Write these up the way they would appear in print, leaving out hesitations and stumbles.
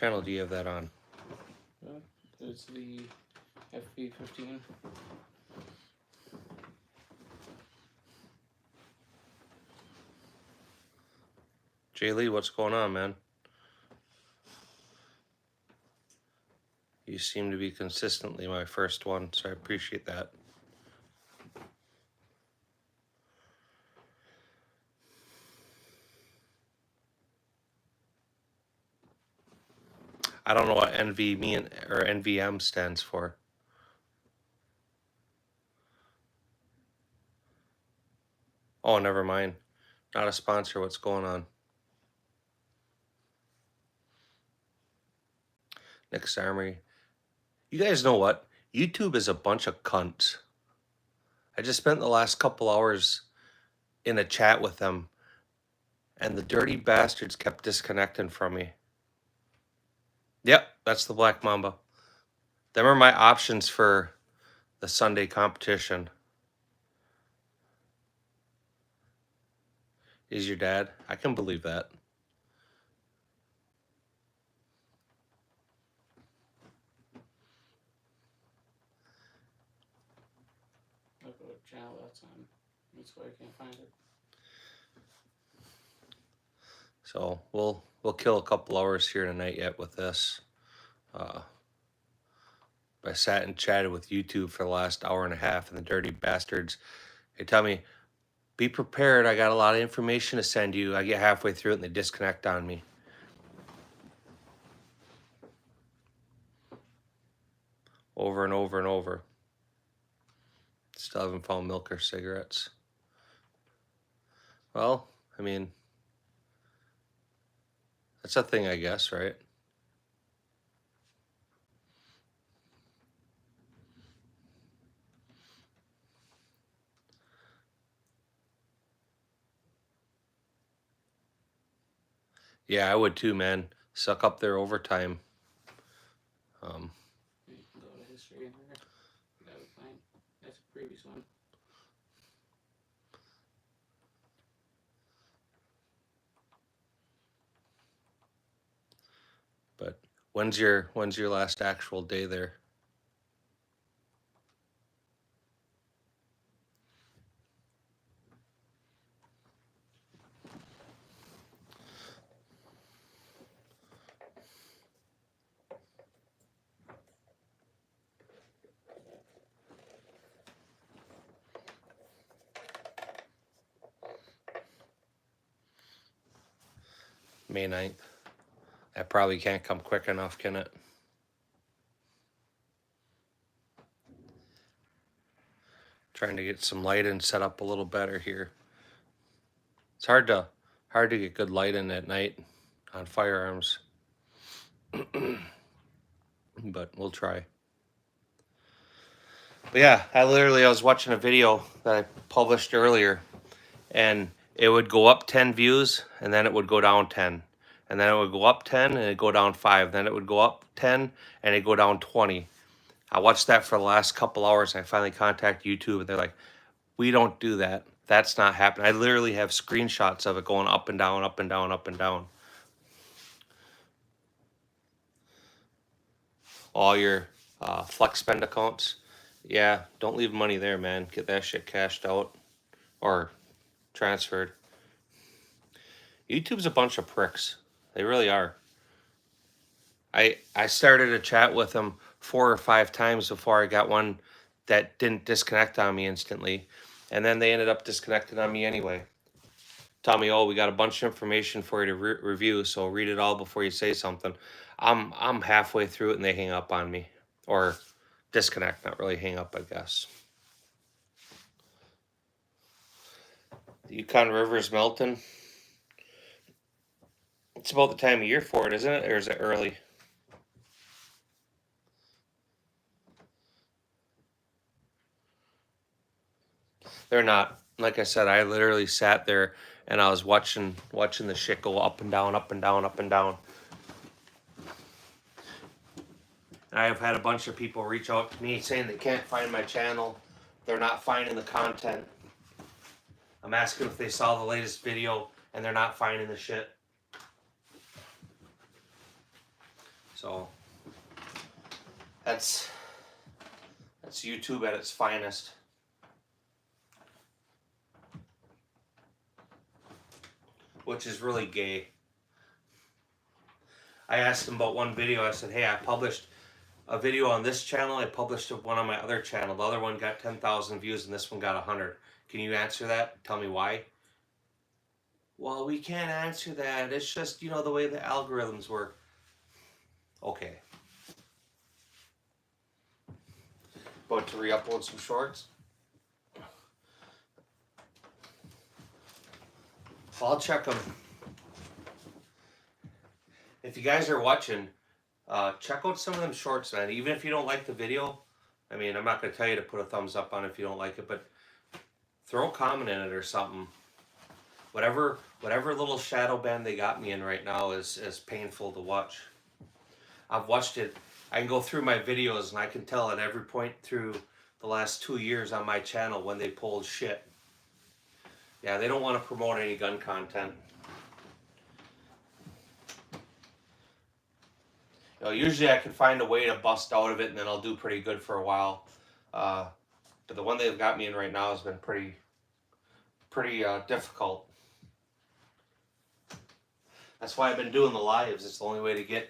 channel do you have that on? It's the FB15. Jay Lee, what's going on, man? You seem to be consistently my first one, so I appreciate that. I don't know what NVM stands for. Oh, never mind. Not a sponsor. What's going on? Nick's Armory. You guys know what? YouTube is a bunch of cunts. I just spent the last couple hours in a chat with them, and the dirty bastards kept disconnecting from me. Yep, that's the Black Mamba. Them are my options for the Sunday competition. Is your dad? I can believe that. Look what channel that's on. That's why I can't find it. So we'll kill a couple hours here tonight yet with this. I sat and chatted with YouTube for the last hour and a half, and the dirty bastards, they tell me, be prepared, I got a lot of information to send you. I get halfway through it and they disconnect on me. Over and over and over. Still haven't found milk or cigarettes. Well, I mean, that's a thing, I guess, right? Yeah, I would too, man. Suck up their overtime. You can go to history in there. That would find. That's a previous one. But when's your last actual day there? May 9th. That probably can't come quick enough, can it? Trying to get some lighting set up a little better here. It's hard to get good lighting at night on firearms. But we'll try. But yeah, I was watching a video that I published earlier, and it would go up 10 views, and then it would go down 10. And then it would go up 10, and it'd go down 5. Then it would go up 10, and it'd go down 20. I watched that for the last couple hours, and I finally contacted YouTube, and they're like, we don't do that. That's not happening. I literally have screenshots of it going up and down, up and down, up and down. All your flex spend accounts. Yeah, don't leave money there, man. Get that shit cashed out or transferred. YouTube's a bunch of pricks. They really are. I started a chat with them 4 or 5 times before I got one that didn't disconnect on me instantly. And then they ended up disconnecting on me anyway. Tell me, oh, we got a bunch of information for you to review, so read it all before you say something. I'm halfway through it and they hang up on me. Or disconnect, not really hang up, I guess. The Yukon River's melting. It's about the time of year for it, isn't it? Or is it early? They're not. Like I said, I literally sat there and I was watching the shit go up and down, up and down, up and down. I have had a bunch of people reach out to me saying they can't find my channel. They're not finding the content. I'm asking if they saw the latest video and they're not finding the shit. So that's YouTube at its finest. Which is really gay. I asked him about one video. I said, hey, I published a video on this channel. I published one on my other channel. The other one got 10,000 views and this one got 100. Can you answer that? Tell me why. Well, we can't answer that. It's just, you know, the way the algorithms work. Okay. About to re-upload some shorts. I'll check them. If you guys are watching, check out some of them shorts, man. Even if you don't like the video, I mean, I'm not going to tell you to put a thumbs up on it if you don't like it, but throw a comment in it or something. Whatever little shadow band they got me in right now is painful to watch. I've watched it. I can go through my videos and I can tell at every point through the last 2 years on my channel when they pulled shit. Yeah, they don't want to promote any gun content. You know, usually I can find a way to bust out of it and then I'll do pretty good for a while. But the one they've got me in right now has been pretty difficult. That's why I've been doing the lives. It's the only way to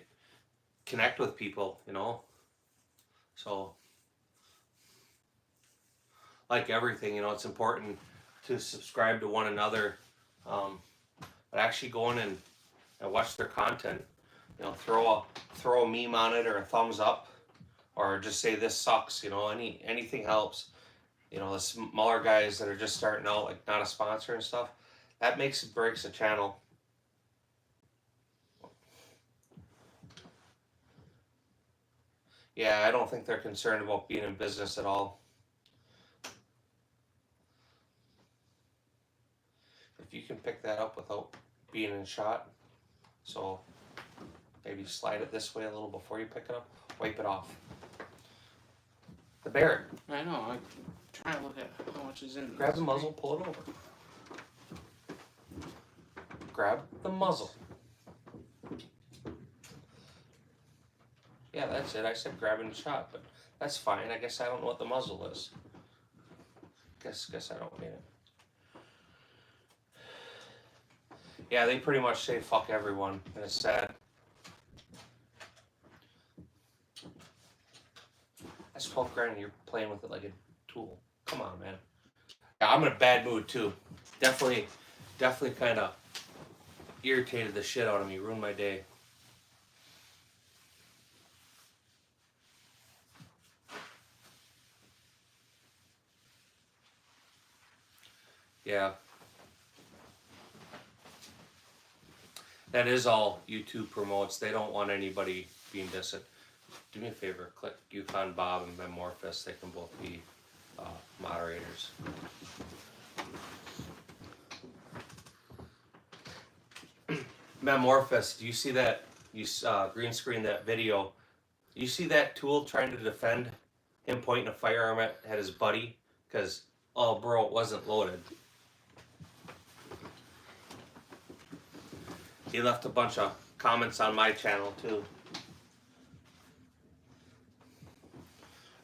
connect with people, you know. So, like everything, you know, it's important to subscribe to one another, but actually go in and watch their content. You know, throw a meme on it or a thumbs up, or just say this sucks. You know, anything helps. You know, the smaller guys that are just starting out, like not a sponsor and stuff, that makes and breaks a channel. Yeah, I don't think they're concerned about being in business at all. If you can pick that up without being in shot, so maybe slide it this way a little before you pick it up, wipe it off. The Barrett. I know, I'm trying to look at how much is in this. Grab the muzzle, pull it over. Grab the muzzle. Yeah, that's it. I said grabbing the shot, but that's fine. I guess I don't know what the muzzle is. Guess I don't mean it. Yeah, they pretty much say fuck everyone, and it's sad. That's 12 grand and you're playing with it like a tool. Come on, man. Yeah, I'm in a bad mood too. Definitely kind of irritated the shit out of me. Ruined my day. Yeah. That is all YouTube promotes. They don't want anybody being distant. Do me a favor, click Yukon Bob and Memorphous. They can both be moderators. Memorphous, do you see that? You green screen that video. You see that tool trying to defend him pointing a firearm at his buddy? Because, oh bro, it wasn't loaded. He left a bunch of comments on my channel too.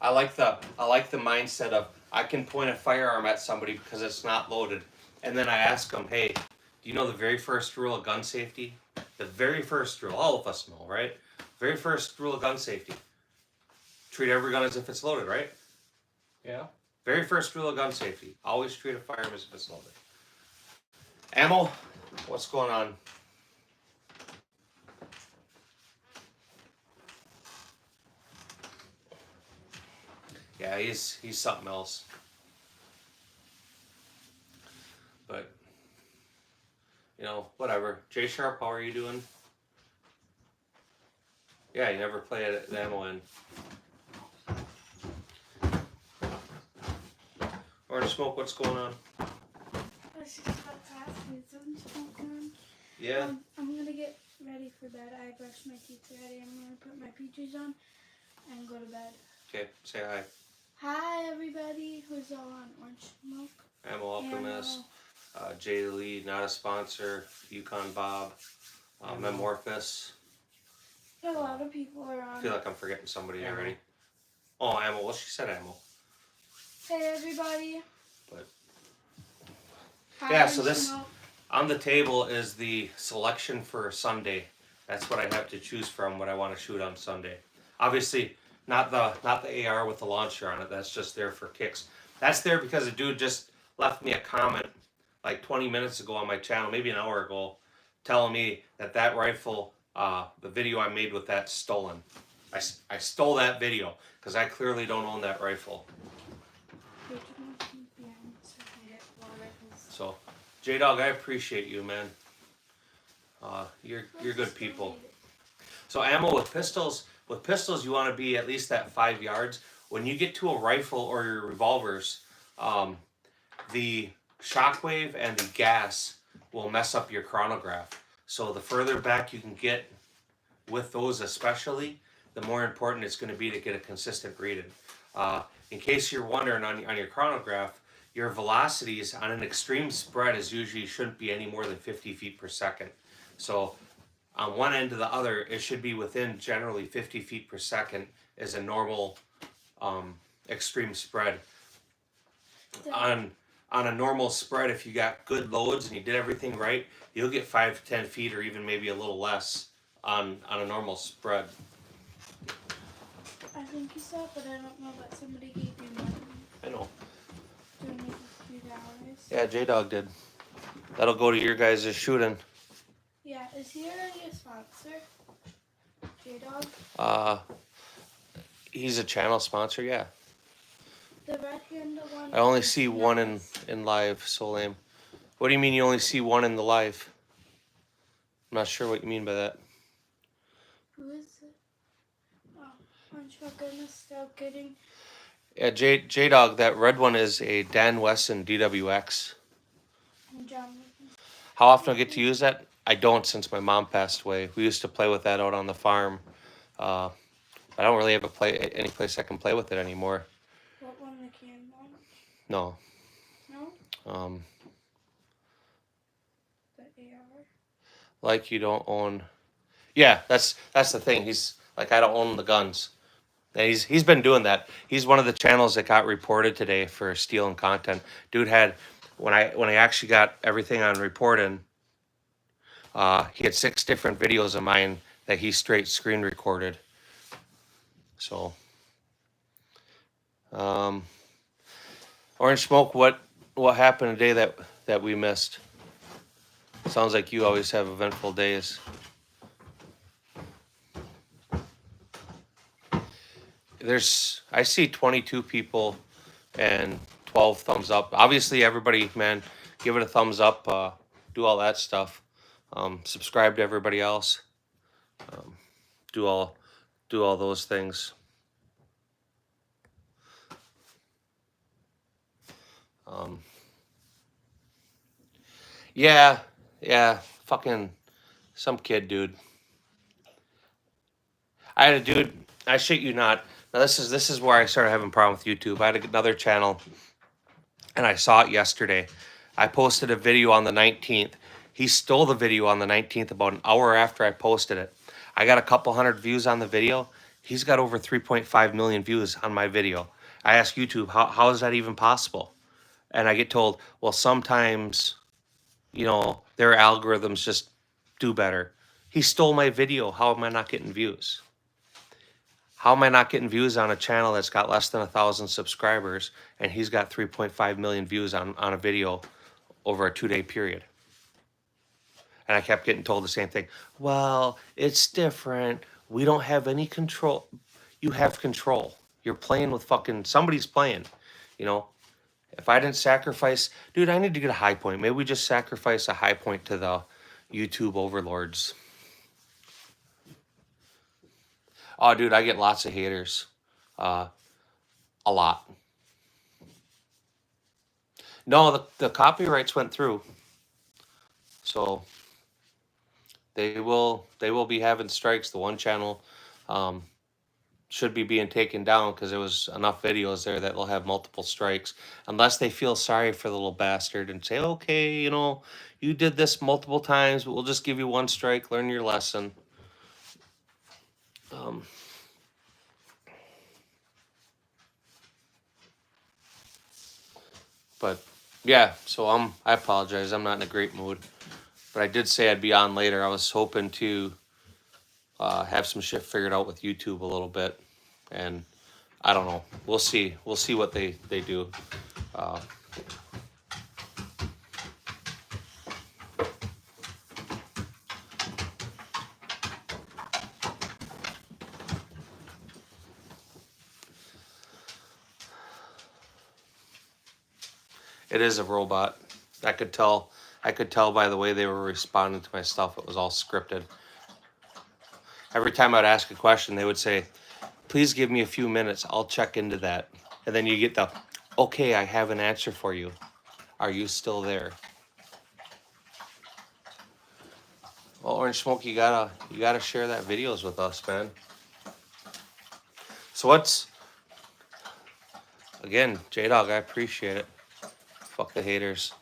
I like the mindset of I can point a firearm at somebody because it's not loaded, and then I ask them, hey, do you know the very first rule of gun safety? The very first rule, all of us know, right? Very first rule of gun safety: treat every gun as if it's loaded, right? Yeah. Very first rule of gun safety: always treat a firearm as if it's loaded. Ammo, what's going on? Yeah, he's something else. But, you know, whatever. J Sharp, how are you doing? Yeah, you never play at the ammo end. Orange Smoke, what's going on? I was just about to ask you, is smoke on? Yeah. I'm gonna get ready for bed. I brushed my teeth already. I'm gonna put my PJs on and go to bed. Okay, say hi. Hi everybody who's all on Orange Smoke. Ammo Optimist, Jay Lee, not a sponsor, Yukon Bob, Memorphous. A lot of people are I on. feel like I'm forgetting somebody Ammo. already. Oh, ammo. Well, she said ammo. Hey everybody. But Hi, yeah, I'm so this Smoke. on the table is the selection for Sunday. That's what I have to choose from. What I want to shoot on Sunday. Obviously, not the AR with the launcher on it. That's just there for kicks. That's there because a dude just left me a comment like 20 minutes ago on my channel, maybe an hour ago, telling me that rifle, the video I made with that's stolen. I stole that video because I clearly don't own that rifle. So, J Dog, I appreciate you, man. You're good people. So ammo with pistols, you want to be at least at 5 yards. When you get to a rifle or your revolvers, the shockwave and the gas will mess up your chronograph. So the further back you can get with those, especially, the more important it's going to be to get a consistent reading. In case you're wondering on your chronograph, your velocities on an extreme spread is usually shouldn't be any more than 50 feet per second. So on one end to the other, it should be within generally 50 feet per second is a normal extreme spread. On a normal spread, if you got good loads and you did everything right, you'll get 5 to 10 feet or even maybe a little less on a normal spread. I think you saw, but I don't know that somebody gave you money. I know. Donate a few dollars. Yeah, J Dog did. That'll go to your guys' shooting. Yeah, is he already a sponsor? J-Dog? He's a channel sponsor, yeah. The red-handed one. I only is see one nice. in live, so lame. What do you mean you only see one in the live? I'm not sure what you mean by that. Who is it? Oh, I'm sure gonna stop kidding. Yeah, J Dog, that red one is a Dan Wesson DWX. And John. How often I get to use that? I don't, since my mom passed away. We used to play with that out on the farm. I don't really have any place I can play with it anymore. What one, the can one? No. No? The AR? Like you don't own. Yeah, that's the thing. He's like, I don't own the guns. And he's been doing that. He's one of the channels that got reported today for stealing content. Dude had when I actually got everything on reporting, he had 6 different videos of mine that he straight screen recorded. So, Orange Smoke, what happened today that we missed? Sounds like you always have eventful days. I see 22 people and 12 thumbs up. Obviously, everybody, man, give it a thumbs up. Do all that stuff. Subscribe to everybody else. Do all those things. Yeah, fucking some kid, dude. I had a dude. I shit you not. Now this is where I started having a problem with YouTube. I had another channel, and I saw it yesterday. I posted a video on the 19th. He stole the video on the 19th about an hour after I posted it. I got a couple hundred views on the video. He's got over 3.5 million views on my video. I asked YouTube, how is that even possible? And I get told, well, sometimes, their algorithms just do better. He stole my video. How am I not getting views? How am I not getting views on a channel that's got less than 1,000 subscribers and he's got 3.5 million views on a video over a 2-day period? And I kept getting told the same thing. Well, it's different. We don't have any control. You have control. You're playing with somebody's playing, If I didn't sacrifice, dude, I need to get a high point. Maybe we just sacrifice a high point to the YouTube overlords. Oh, dude, I get lots of haters. A lot. No, the copyrights went through. So they will be having strikes. The one channel should be being taken down because there was enough videos there that will have multiple strikes. Unless they feel sorry for the little bastard and say, okay, you did this multiple times, but we'll just give you one strike, learn your lesson. But yeah, so I apologize. I'm not in a great mood, but I did say I'd be on later. I was hoping to have some shit figured out with YouTube a little bit, and I don't know. We'll see. We'll see what they do. Uh, it is a robot. I could tell. I could tell by the way they were responding to my stuff. It was all scripted. Every time I'd ask a question, they would say, "Please give me a few minutes. I'll check into that." And then you get the, "Okay, I have an answer for you. Are you still there?" Well, Orange Smoke, you gotta share that videos with us, man. So what's again, J Dog? I appreciate it. Fuck the haters.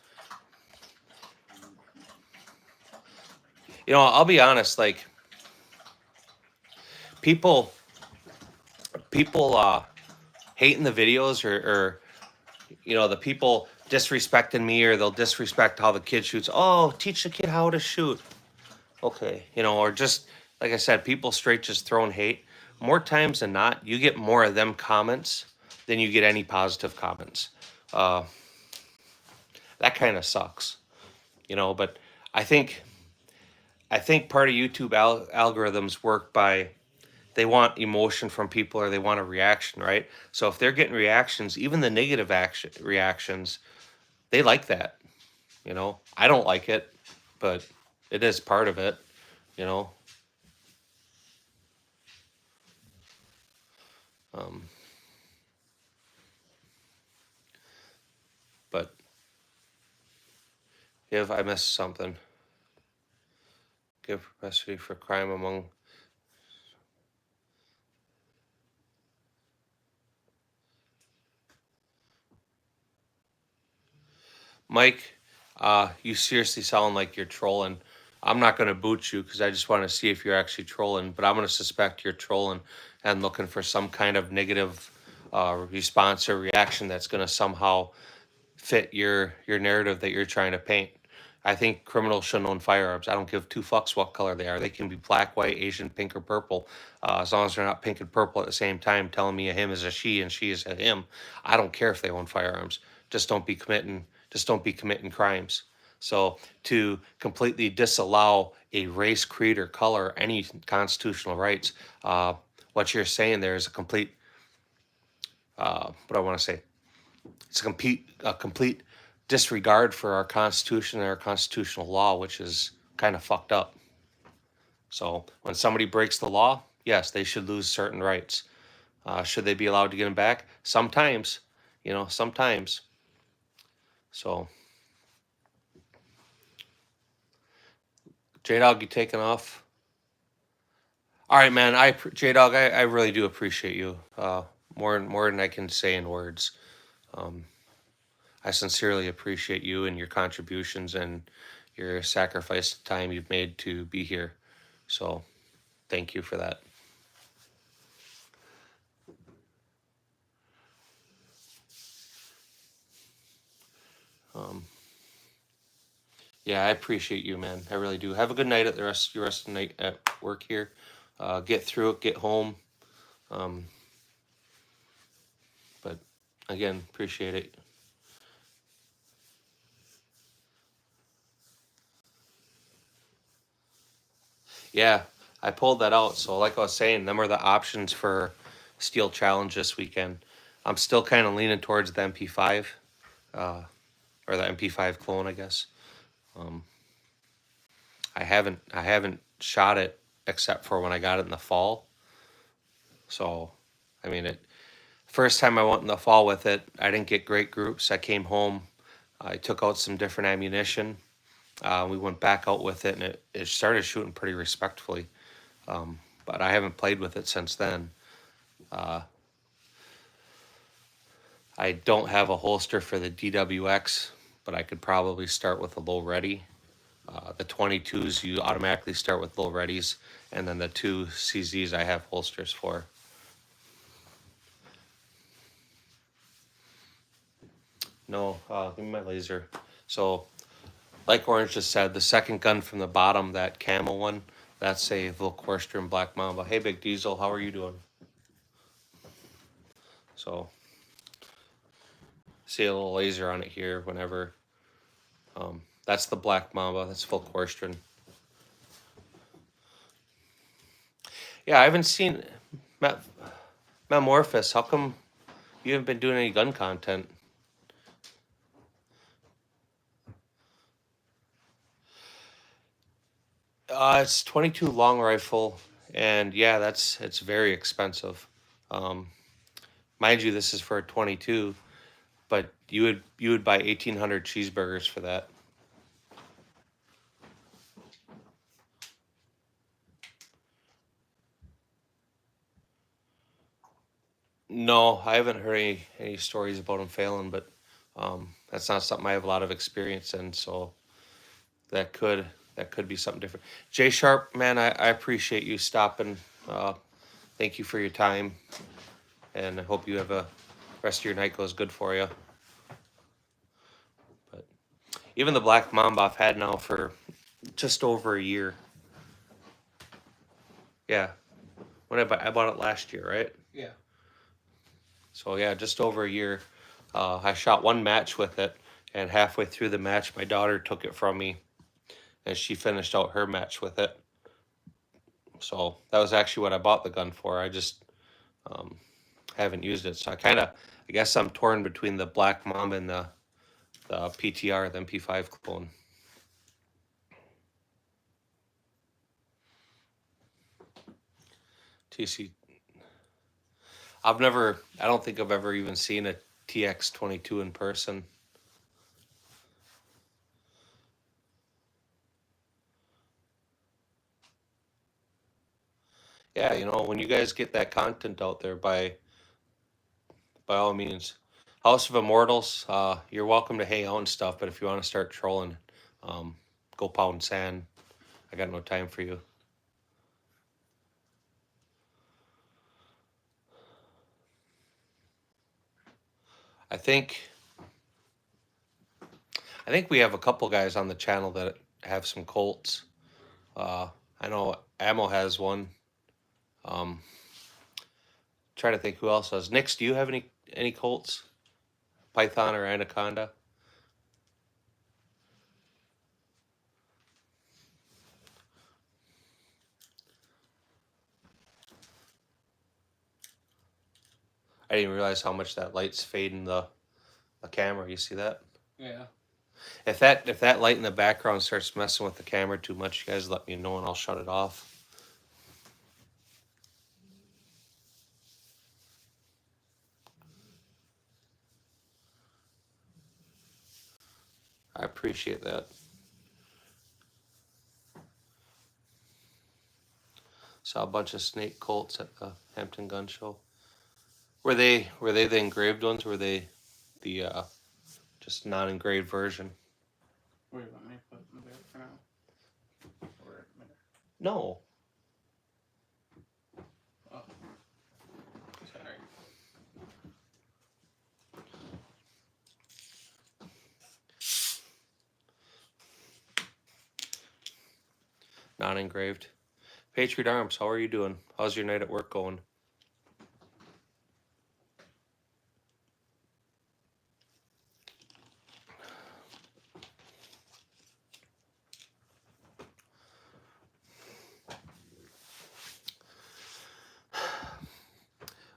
You know, I'll be honest. Like people hating the videos or you know the people disrespecting me or they'll disrespect how the kid shoots. Oh, teach the kid how to shoot. Okay, you know, or just like I said, people straight just throwing hate. More times than not, you get more of them comments than you get any positive comments. Uh, that kind of sucks, you know. But I think part of YouTube algorithms work by they want emotion from people or they want a reaction, right? So if they're getting reactions, even the negative reactions, they like that. You know, I don't like it, but it is part of it. You know. Um, but if I missed something, give propensity for crime among Mike. You seriously sound like you're trolling. I'm not going to boot you because I just want to see if you're actually trolling, but I'm going to suspect you're trolling and looking for some kind of negative response or reaction that's going to somehow fit your narrative that you're trying to paint. I think criminals shouldn't own firearms. I don't give two fucks what color they are. They can be black, white, Asian, pink, or purple. As long as they're not pink and purple at the same time, telling me a him is a she and she is a him. I don't care if they own firearms. Just don't be committing crimes. So to completely disallow a race, creed, or color, any constitutional rights, what you're saying there is a complete, what I want to say, it's a complete disregard for our Constitution and our constitutional law, which is kind of fucked up. So when somebody breaks the law, yes, they should lose certain rights. Should they be allowed to get them back? Sometimes, you know, sometimes. So, J Dog, you taking off? All right, man. J Dog, I really do appreciate you. More than I can say in words. I sincerely appreciate you and your contributions and your sacrificed time you've made to be here. So, thank you for that. Yeah, I appreciate you, man. I really do. Have a good night at your rest of the night at work here. Get through it, get home. But again, appreciate it. Yeah, I pulled that out. So like I was saying, them are the options for Steel Challenge this weekend. I'm still kind of leaning towards the MP5, or the MP5 clone, I guess. I haven't shot it except for when I got it in the fall. So, I mean, first time I went in the fall with it, I didn't get great groups. I came home, I took out some different ammunition. We went back out with it, and it started shooting pretty respectfully. But I haven't played with it since then. I don't have a holster for the DWX, but I could probably start with a low ready. The 22s you automatically start with low readies, and then the 2 CZs I have holsters for. No, give me my laser. So, like Orange just said, the second gun from the bottom, that camel one, that's a Volquarstern Black Mamba. Hey, Big Diesel, how are you doing? So, see a little laser on it here whenever. That's the Black Mamba. That's Volquarstern. Yeah, I haven't seen Metamorphosis. How come you haven't been doing any gun content? It's 22 long rifle, and yeah, it's very expensive. Um, Mind you, this is for a 22, but you would buy 1,800 cheeseburgers for that. No, I haven't heard any stories about him failing, but that's not something I have a lot of experience in, so that could be something different. Jay Sharp, man, I appreciate you stopping. Thank you for your time, and I hope you have a rest of your night goes good for you. But even the Black Mamba I've had now for just over a year. Yeah, when I bought it last year, right? Yeah. So yeah, just over a year. I shot one match with it, and halfway through the match, my daughter took it from me, and she finished out her match with it. So that was actually what I bought the gun for. I just haven't used it, so I guess I'm torn between the Black Mamba and the PTR, the MP5 clone. TC. I don't think I've ever even seen a TX22 in person. Yeah, when you guys get that content out there, by all means. House of Immortals, you're welcome to hang out and stuff, but if you want to start trolling, go pound sand. I got no time for you. I think we have a couple guys on the channel that have some Colts. I know Ammo has one. Trying to think who else does. Nix, do you have any Colts? Python or Anaconda? I didn't realize how much that light's fading the camera. You see that? Yeah. If that light in the background starts messing with the camera too much, you guys let me know and I'll shut it off. I appreciate that. Saw a bunch of snake Colts at the Hampton Gun Show. Were they the engraved ones? Or were they the just non-engraved version? Where do you want me to put them there for now? Or No. oh. Sorry. Non-engraved. Patriot Arms, how are you doing? How's your night at work going?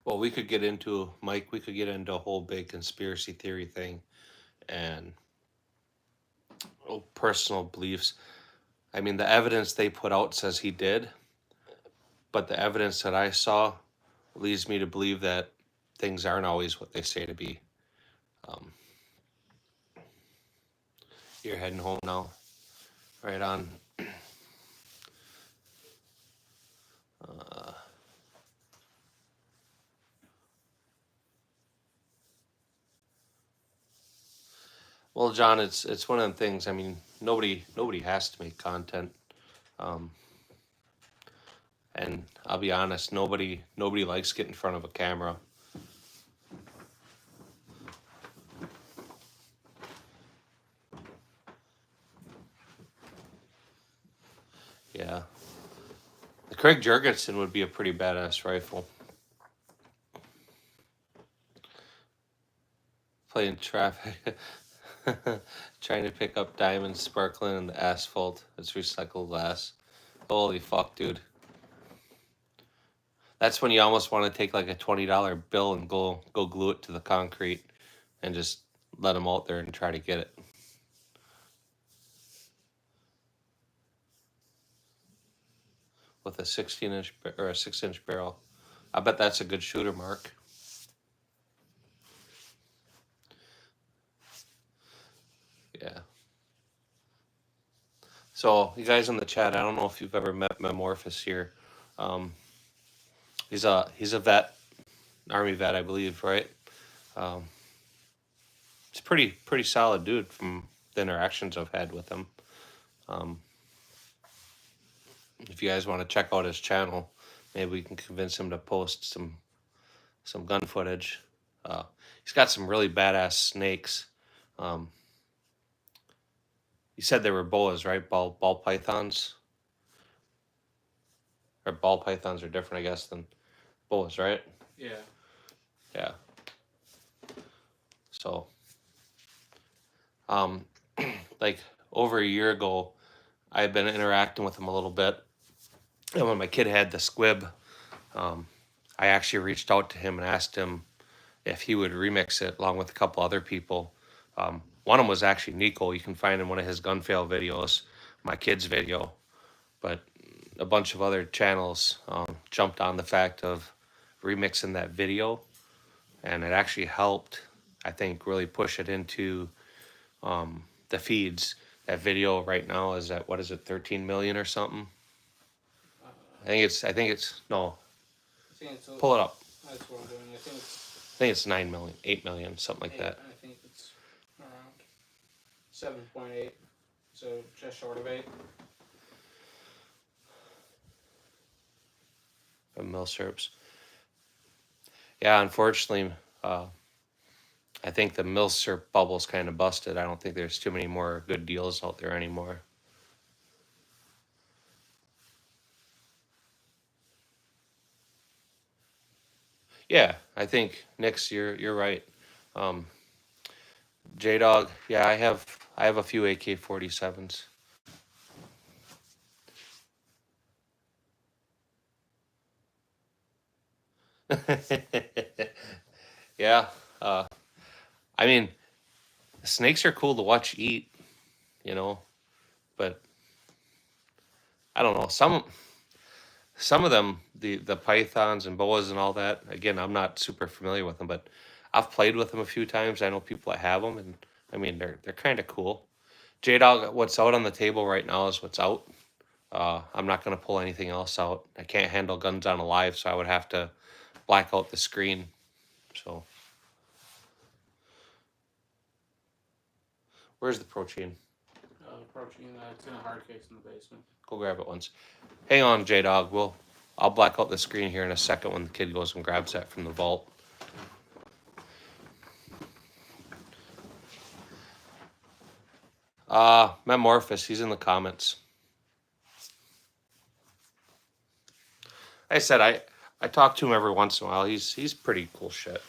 Well, we could get into, Mike, a whole big conspiracy theory thing and personal beliefs. I mean, the evidence they put out says he did, but the evidence that I saw leads me to believe that things aren't always what they say to be. You're heading home now. Right on. Well, John, it's one of the things. I mean, nobody has to make content. And I'll be honest, nobody likes getting in front of a camera. Yeah. The Craig Jurgensen would be a pretty badass rifle. Playing traffic. Trying to pick up diamonds sparkling in the asphalt. It's recycled glass. Holy fuck, dude. That's when you almost want to take like a $20 bill and go glue it to the concrete and just let them out there and try to get it. With a 16-inch or a 6-inch barrel. I bet that's a good shooter, Mark. Yeah. So you guys in the chat, I don't know if you've ever met Memorphous here. He's a vet, Army vet, I believe, right? He's pretty solid dude from the interactions I've had with him. If you guys want to check out his channel, maybe we can convince him to post some gun footage. He's got some really badass snakes. You said they were boas, right? Ball pythons? Or ball pythons are different, I guess, than boas, right? Yeah. Yeah. So, like over a year ago, I had been interacting with him a little bit. And when my kid had the squib, I actually reached out to him and asked him if he would remix it along with a couple other people. One of them was actually Nico. You can find in one of his gun fail videos, my kid's video. But a bunch of other channels jumped on the fact of remixing that video. And it actually helped, I think, really push it into the feeds. That video right now is at, what is it, 13 million or something? I think it's no. Pull it up. That's what I'm doing. I think it's 9 million, 8 million, something like that. I think it's around 7.8, so just short of 8. Milsurps. Yeah, unfortunately, I think the milsurp bubble's kind of busted. I don't think there's too many more good deals out there anymore. Yeah, I think Nick's you're right. J Dog, yeah, I have a few AK-47s. Yeah, I mean, snakes are cool to watch eat, you know, but I don't know, some of them, the pythons and boas and all that. Again, I'm not super familiar with them, but I've played with them a few times. I know people that have them, and I mean they're kind of cool. J Dog, what's out on the table right now is what's out. I'm not gonna pull anything else out. I can't handle guns on a live, so I would have to black out the screen. So, where's the protein? Approaching it's in a hard case in the basement. Go grab it once. Hang on, J Dog. I'll black out the screen here in a second when the kid goes and grabs that from the vault. Memorphous, he's in the comments. I said I talk to him every once in a while. He's pretty cool shit.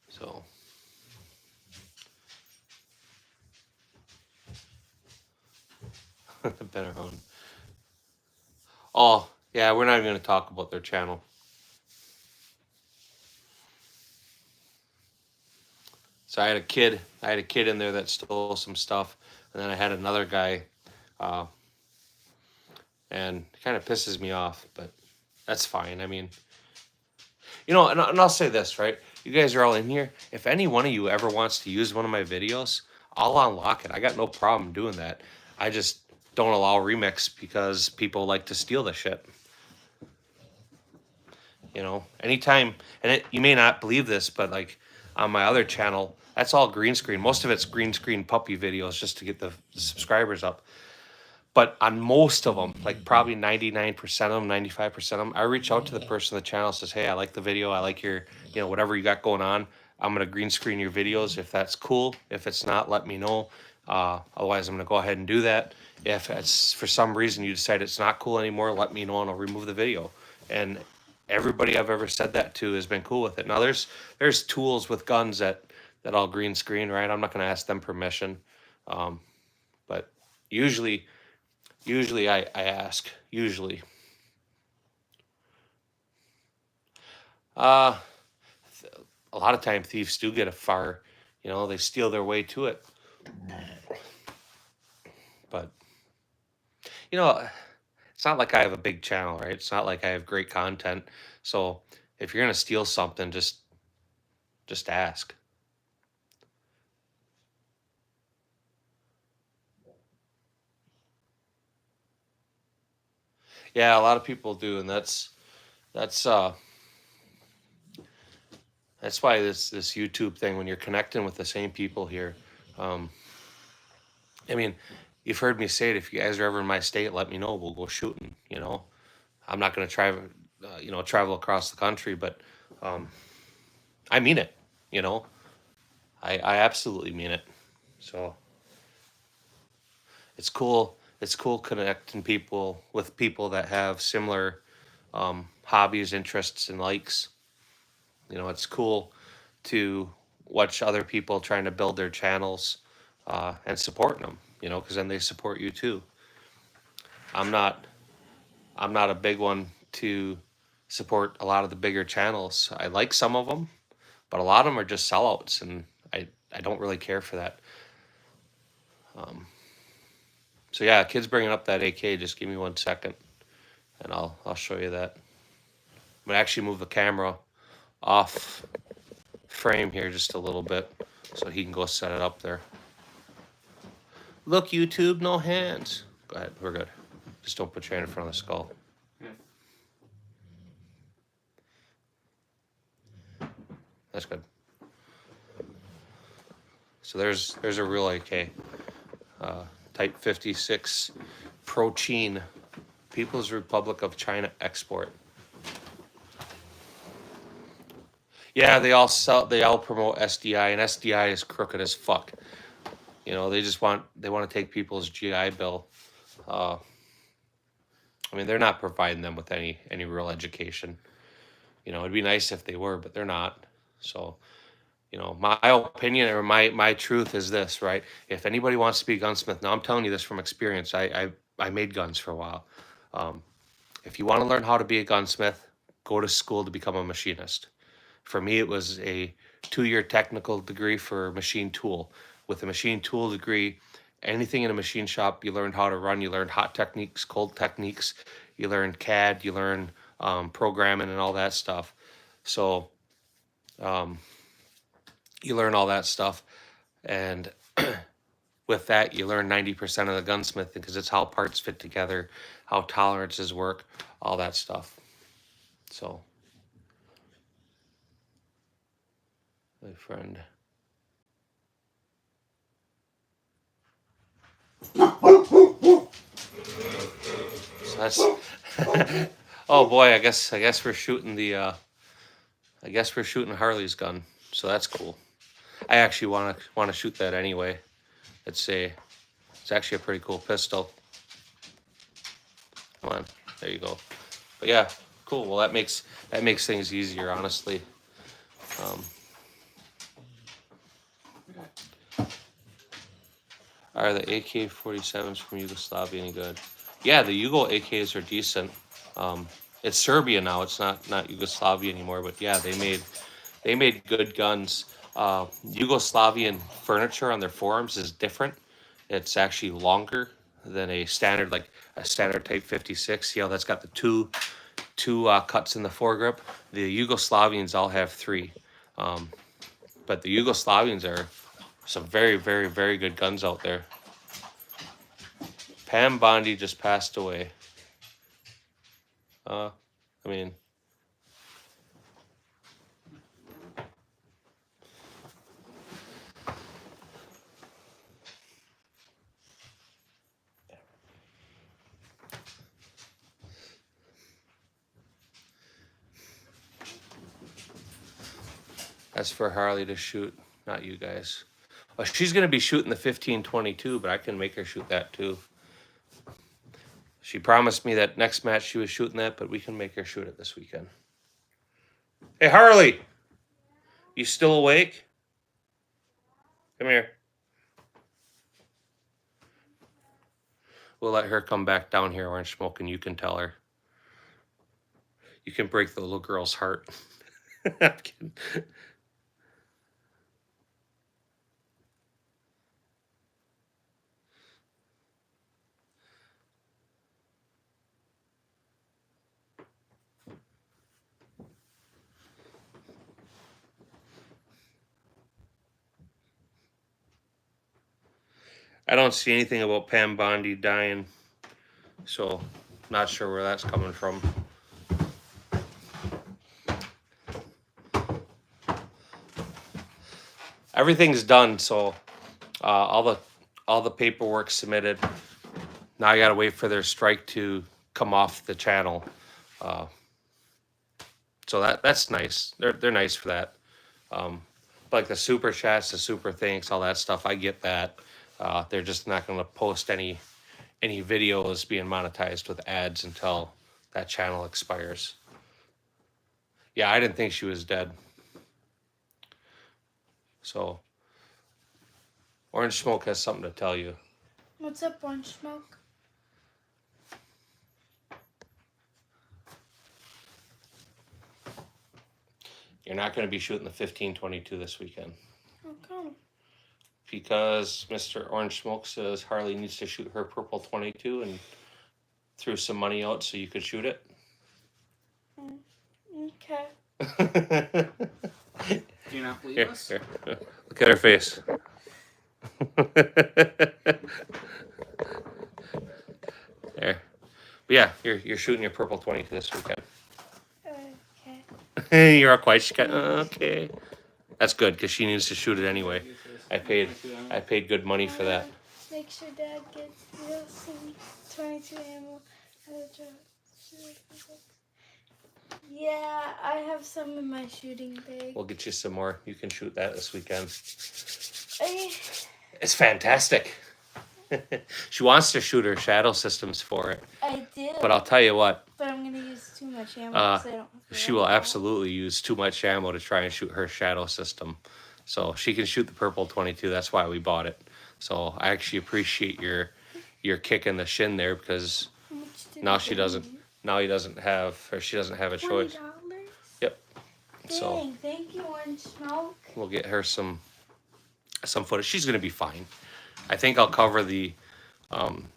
So better own. Oh, yeah, we're not even going to talk about their channel. So I had a kid in there that stole some stuff, and then I had another guy, and it kind of pisses me off, but that's fine. I mean, you know, and I'll say this, right? You guys are all in here. If any one of you ever wants to use one of my videos, I'll unlock it. I got no problem doing that. I just don't allow remix because people like to steal the shit. You know, anytime, and you may not believe this, but like on my other channel, that's all green screen. Most of it's green screen puppy videos just to get the subscribers up. But on most of them, like probably 99% of them, 95% of them, I reach out to the person on the channel and says, hey, I like the video. I like your, whatever you got going on. I'm going to green screen your videos if that's cool. If it's not, let me know. Otherwise, I'm going to go ahead and do that. If it's for some reason you decide it's not cool anymore, let me know and I'll remove the video. And everybody I've ever said that to has been cool with it. Now, there's tools with guns that I'll green screen, right? I'm not going to ask them permission. But usually I ask. Usually. A lot of time thieves do get a fire. They steal their way to it. But, it's not like I have a big channel, right? It's not like I have great content. So if you're going to steal something, just ask. Yeah, a lot of people do, and that's why this YouTube thing, when you're connecting with the same people here, I mean, you've heard me say it. If you guys are ever in my state, let me know. We'll go shooting. I'm not going to try, travel across the country, but I mean it. I absolutely mean it. So it's cool. It's cool connecting people with people that have similar hobbies, interests, and likes. It's cool to watch other people trying to build their channels and supporting them, because then they support you too. I'm not a big one to support a lot of the bigger channels. I like some of them, but a lot of them are just sellouts, and I don't really care for that. So yeah, kids bringing up that AK. Just give me 1 second, and I'll show you that. I'm gonna actually move the camera off frame here just a little bit so he can go set it up there. Look, YouTube, no hands. Go ahead, we're good. Just don't put your hand in front of the skull. Yeah. That's good. So there's a real AK, Type 56 Prochin, People's Republic of China export. Yeah, they all promote SDI, and SDI is crooked as fuck. They want to take people's GI Bill. I mean, they're not providing them with any real education. It'd be nice if they were, but they're not. So, my opinion or my truth is this, right? If anybody wants to be a gunsmith, now I'm telling you this from experience. I made guns for a while. If you want to learn how to be a gunsmith, go to school to become a machinist. For me, it was a 2-year technical degree for machine tool. With a machine tool degree, anything in a machine shop, you learned how to run, you learned hot techniques, cold techniques, you learn CAD, you learn programming and all that stuff. So you learn all that stuff, and with that, you learn 90% of the gunsmithing, because it's how parts fit together, how tolerances work, all that stuff. So, my friend. So that's. Oh boy, I guess we're shooting the. I guess we're shooting Harley's gun, so that's cool. I actually want to shoot that anyway. It's actually a pretty cool pistol. Come on, there you go. But yeah, cool. Well, that makes things easier, honestly. Are the AK-47s from Yugoslavia any good? Yeah, the Yugo AKs are decent. It's Serbia now. It's not Yugoslavia anymore. But yeah, they made good guns. Yugoslavian furniture on their forearms is different. It's actually longer than a standard Type 56. See how that's got the two cuts in the foregrip? The Yugoslavians all have 3. But the Yugoslavians are some very, very, very good guns out there. Pam Bondi just passed away. I mean, That's for Harley to shoot, not you guys. Oh, she's gonna be shooting the 15-22, but I can make her shoot that too. She promised me that next match she was shooting that, but we can make her shoot it this weekend. Hey Harley, you still awake? Come here. We'll let her come back down here, Orange Smoke, and you can tell her. You can break the little girl's heart. I'm kidding. I don't see anything about Pam Bondi dying, so not sure where that's coming from. Everything's done, so all the paperwork submitted. Now I gotta wait for their strike to come off the channel. So that's nice. They're nice for that. Like the super chats, the super thanks, all that stuff. I get that. They're just not gonna post any videos being monetized with ads until that channel expires. Yeah, I didn't think she was dead. So, Orange Smoke has something to tell you. What's up, Orange Smoke? You're not going to be shooting the 15-22 this weekend. Okay. Because Mr. Orange Smoke says Harley needs to shoot her purple 22 and threw some money out so you could shoot it. Okay. Do you not believe Here, us? here. Look at her face. There. But yeah, you're shooting your purple 22 this weekend. Okay. You're all quiet. She got, okay. That's good because she needs to shoot it anyway. I paid good money for that. Make sure Dad gets some 22 ammo. Yeah, I have some in my shooting bag. We'll get you some more. You can shoot that this weekend. I It's fantastic. She wants to shoot her shadow systems for it. do. But I'll tell you what, But I'm gonna use too much ammo because I don't. she will absolutely use too much ammo to try and shoot her shadow system. So she can shoot the purple 22. That's why we bought it. So I actually appreciate your kick in the shin there because now she doesn't. Now he doesn't have, or she doesn't have a choice. $20? Yep. Dang, So thank you, Orange Smoke. we'll get her some footage. She's gonna be fine. I think I'll cover the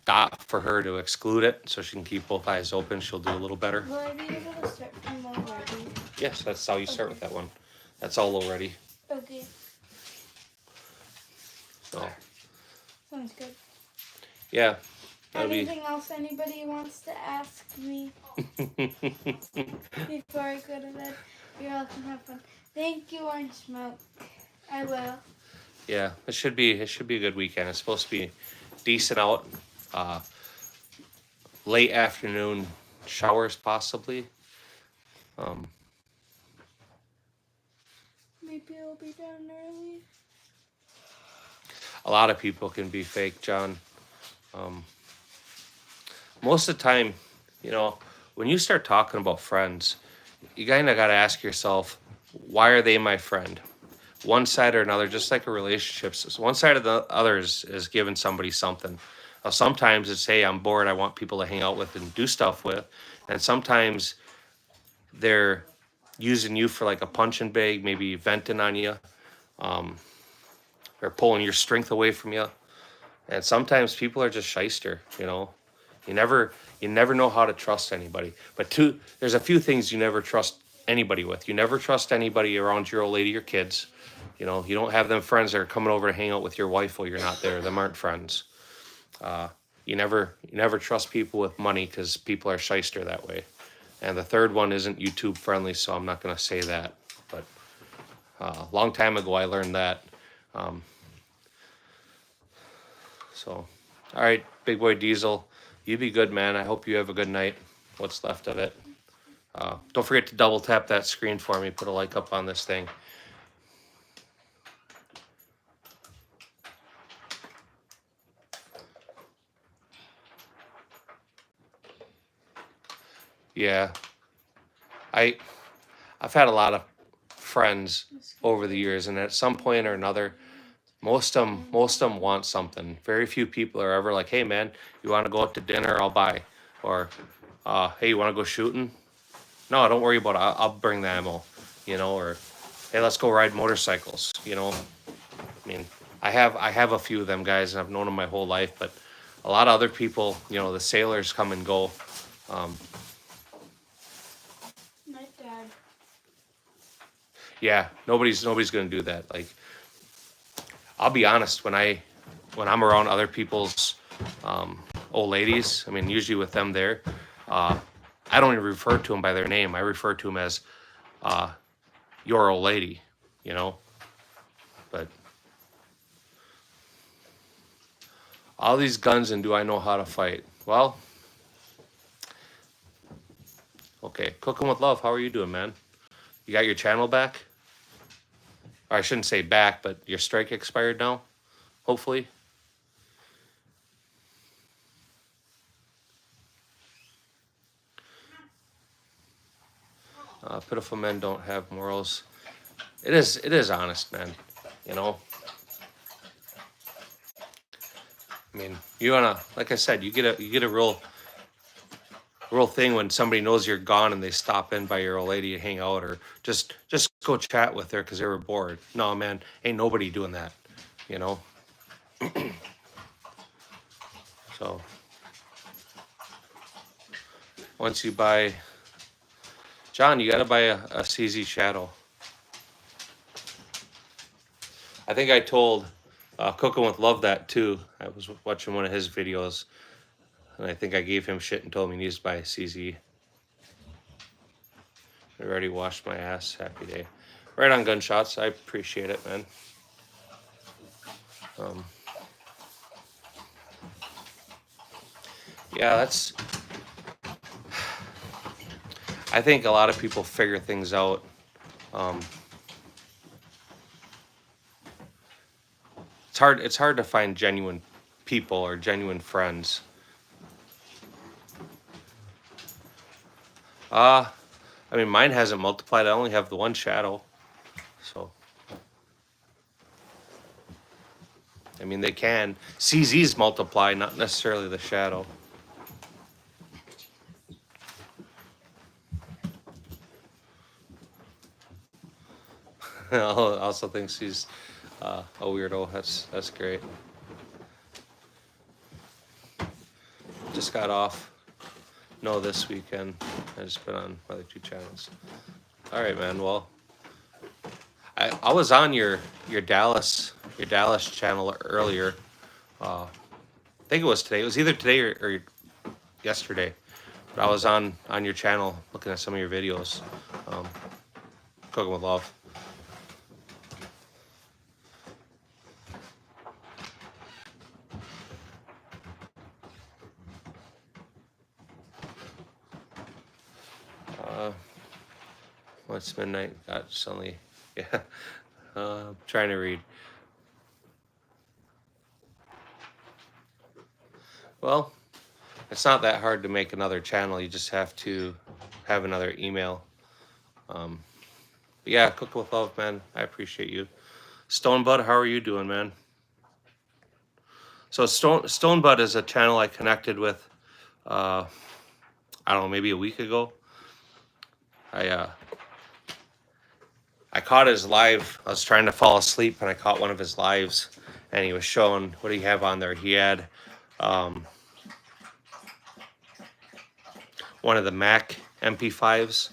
dot for her to exclude it so she can keep both eyes open. She'll do a little better. Will I be able to start from already? Yes, that's how you start with that one. That's all already. Okay, So sounds good. yeah, that'll be. Anything else anybody wants to ask me before I go to bed? You're all can have fun. Thank you, Orange Smoke. I will. Yeah, it should be a good weekend. It's supposed to be decent out. Late afternoon showers possibly. Maybe I'll be done early. A lot of people can be fake, John. Most of the time, you know, when you start talking about friends, you kind of got to ask yourself, why are they my friend? One side or another, just like a relationship. So one side or the other is giving somebody something. Now, sometimes it's, hey, I'm bored. I want people to hang out with and do stuff with. And sometimes they're using you for like a punching bag, maybe venting on you. Or pulling your strength away from you. And sometimes people are just shyster, you know. You never know how to trust anybody. But there's a few things you never trust anybody with. You never trust anybody around your old lady or kids. You know, you don't have them friends that are coming over to hang out with your wife while you're not there. Them aren't friends. You never trust people with money because people are shyster that way. And the third one isn't YouTube friendly, so I'm not going to say that. But a long time ago, I learned that. So, all right, Big Boy Diesel, you be good, man. I hope you have a good night. What's left of it. Don't forget to double tap that screen for me. Put a like up on this thing. Yeah, I've had a lot of friends over the years, and at some point or another, most of them want something. Very few people are ever like, "Hey, man, you want to go out to dinner? I'll buy," or "Hey, you want to go shooting? No, don't worry about it. I'll bring the ammo," you know, or "Hey, let's go ride motorcycles," you know. I mean, I have a few of them guys, and I've known them my whole life, but a lot of other people, you know, the sailors come and go. My dad. Yeah, nobody's gonna do that. Like, I'll be honest, when I'm around other people's old ladies, I mean, usually with them there, I don't even refer to them by their name. I refer to them as your old lady, you know. But all these guns, and do I know how to fight? Well, okay. Cooking with Love, how are you doing, man? You got your channel back? Or I shouldn't say back, but your strike expired now, hopefully. Pitiful men don't have morals. It is honest, man. You know. I mean, you wanna, like I said, you get a real thing when somebody knows you're gone and they stop in by your old lady and hang out, or just go chat with her because they were bored. No, man, ain't nobody doing that. You know. So once you buy, John, you got to buy a CZ Shadow. I think I told Cooking with Love that too. I was watching one of his videos, and I think I gave him shit and told him he needs to buy a CZ. I already washed my ass. Happy day. Right on, Gunshots. I appreciate it, man. Yeah, that's. I think a lot of people figure things out. It's hard to find genuine people or genuine friends. I mean, mine hasn't multiplied. I only have the one shadow. So, I mean, they can. CZs multiply, not necessarily the shadow. I also think she's a weirdo. That's great. Just got off. No, this weekend. I just been on my other two channels. All right, man. Well, I was on your Dallas channel earlier. I think it was today. It was either today or yesterday. But I was on your channel looking at some of your videos. Cooking with Love. What's midnight? Got suddenly, yeah. Trying to read. Well, it's not that hard to make another channel. You just have to have another email. But yeah, Cook with Love, man. I appreciate you. Stonebud, how are you doing, man? So Stonebud is a channel I connected with. I don't know, maybe a week ago. I caught his live. I was trying to fall asleep, and I caught one of his lives, and he was showing what do you have on there. He had one of the Mac MP5s,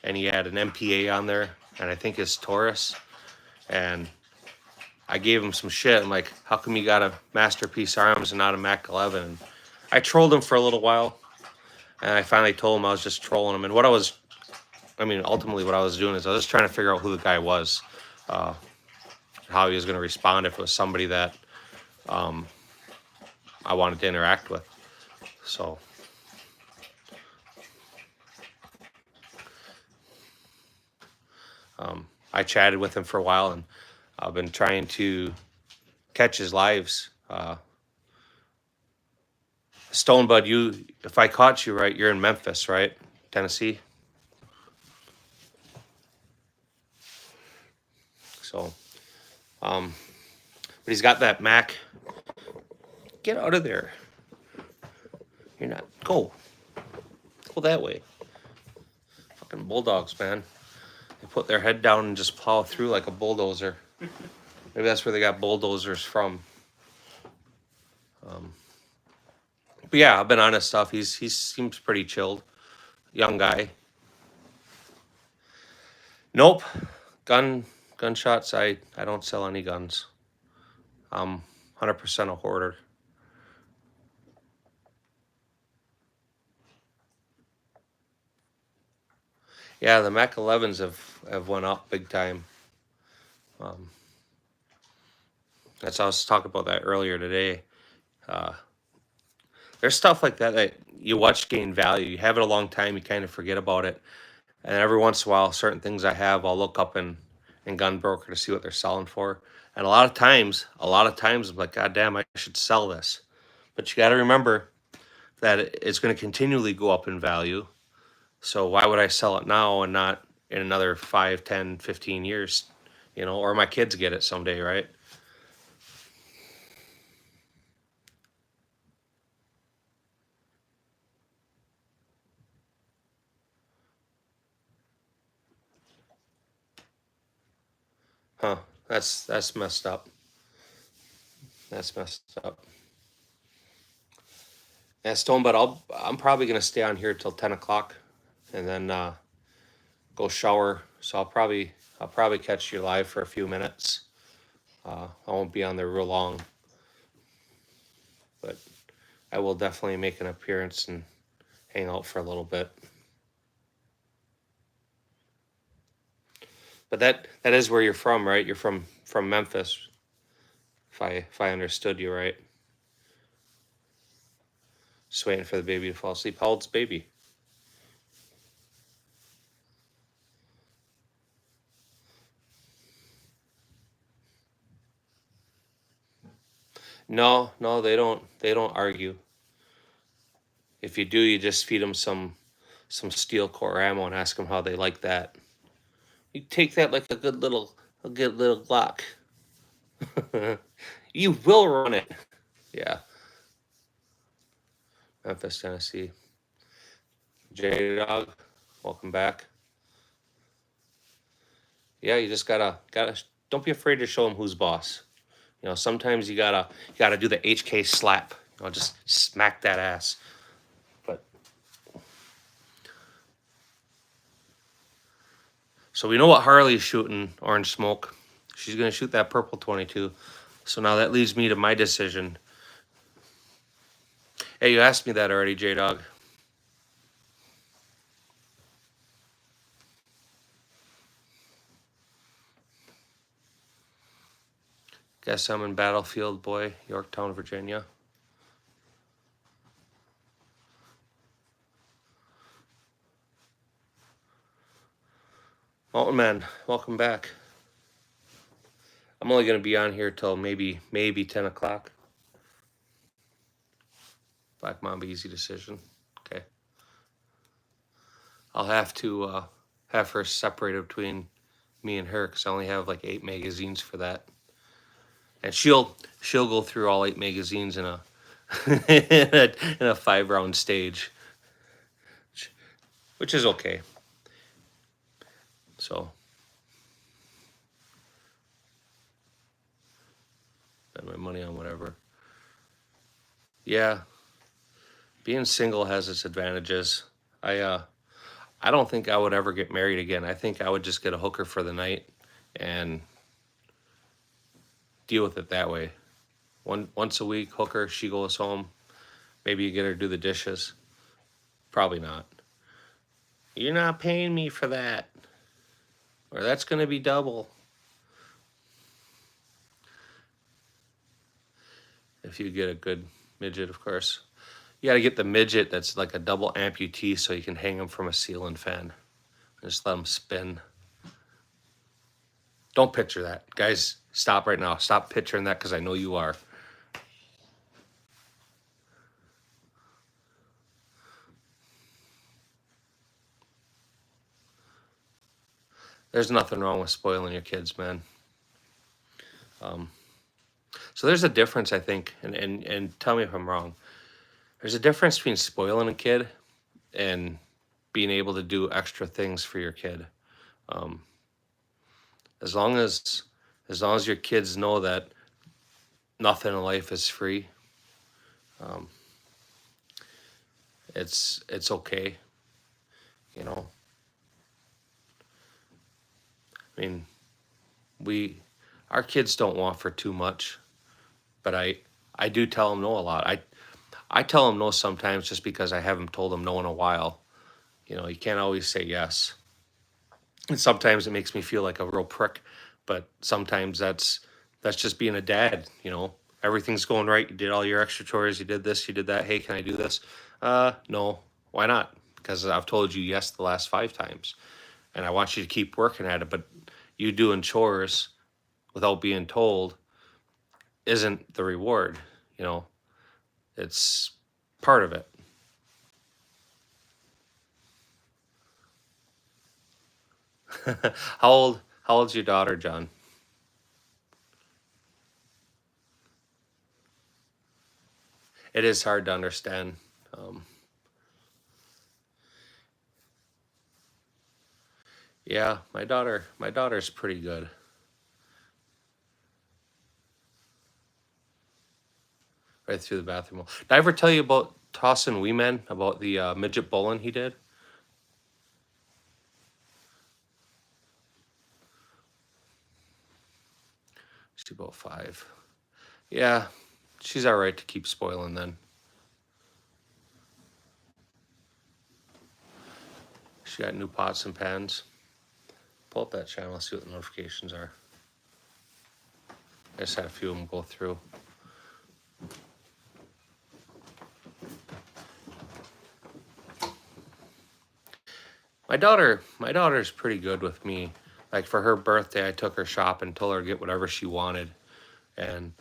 and he had an MPA on there, and I think his Taurus. And I gave him some shit. I'm like, how come you got a Masterpiece Arms and not a Mac 11? And I trolled him for a little while, and I finally told him I was just trolling him. And ultimately what I was doing is I was just trying to figure out who the guy was, how he was going to respond if it was somebody that I wanted to interact with. So I chatted with him for a while, and I've been trying to catch his lives. Stonebud, if I caught you right, you're in Memphis, right? Tennessee. So, but he's got that Mac. Get out of there. You're not. Go that way. Fucking bulldogs, man. They put their head down and just plow through like a bulldozer. Maybe that's where they got bulldozers from. But yeah, I've been on his stuff. He seems pretty chilled. Young guy. Nope. Gunshots, I don't sell any guns. I'm 100% a hoarder. Yeah, the Mac 11s have went up big time. That's I was talking about that earlier today. There's stuff like that you watch gain value. You have it a long time, you kind of forget about it. And every once in a while, certain things I have, I'll look up in Gunbroker to see what they're selling for. And a lot of times, I'm like, God damn, I should sell this. But you got to remember that it's going to continually go up in value. So why would I sell it now and not in another 5, 10, 15 years? You know, or my kids get it someday, right? Huh. That's messed up. That's messed up. Yeah, Stone, but I'm probably gonna stay on here till 10 o'clock, and then go shower. So I'll probably catch you live for a few minutes. I won't be on there real long, but I will definitely make an appearance and hang out for a little bit. But that is where you're from, right? You're from Memphis, if I understood you right. Just waiting for the baby to fall asleep. How old's the baby? No, they don't argue. If you do, you just feed them some steel core ammo and ask them how they like that. You take that like a good little Glock. You will run it. Yeah. Memphis, Tennessee. J-Dog, welcome back. Yeah, you just gotta don't be afraid to show them who's boss. You know, sometimes you gotta do the HK slap. You know, just smack that ass. But so we know what Harley's shooting, Orange Smoke. She's gonna shoot that purple 22. So now that leads me to my decision. Hey, you asked me that already, J-Dog. Guess I'm in Battlefield, boy, Yorktown, Virginia. Mountain Man, welcome back. I'm only going to be on here till maybe 10 o'clock. Black Mamba, easy decision. Okay. I'll have to have her separated between me and her because I only have like 8 magazines for that. And she'll go through all 8 magazines in a in a 5-round stage, which is okay. So spend my money on whatever. Yeah, being single has its advantages. I don't think I would ever get married again. I think I would just get a hooker for the night and deal with it that way. Once a week, hooker, she goes home. Maybe you get her to do the dishes. Probably not. You're not paying me for that. Or that's going to be double. If you get a good midget, of course. You got to get the midget that's like a double amputee so you can hang them from a ceiling fan. Just let them spin. Don't picture that. Guys, stop right now. Stop picturing that because I know you are. there's nothing wrong with spoiling your kids, man. So there's a difference, I think, and tell me if I'm wrong. There's a difference between spoiling a kid and being able to do extra things for your kid. Um, as long as your kids know that nothing in life is free, um, it's okay. You know, I mean, our kids don't want for too much, but I do tell them no a lot. I tell them no sometimes just because I haven't told them no in a while. You know, you can't always say yes. And sometimes it makes me feel like a real prick, but sometimes that's just being a dad, you know. Everything's going right. You did all your extra chores, you did this, you did that. Hey, can I do this? No. Why not? Because I've told you yes the last 5 times. And I want you to keep working at it, but you doing chores without being told isn't the reward, you know. It's part of it. How old's your daughter, John? It is hard to understand. Um, yeah, my daughter's pretty good. Right through the bathroom wall. Did I ever tell you about tossing wee men, about the midget bowling he did? She's about 5. Yeah, she's all right to keep spoiling then. She got new pots and pans. Pull up that channel, see what the notifications are. I just had a few of them go through. My daughter's pretty good with me. Like for her birthday, I took her shopping, told her to get whatever she wanted, and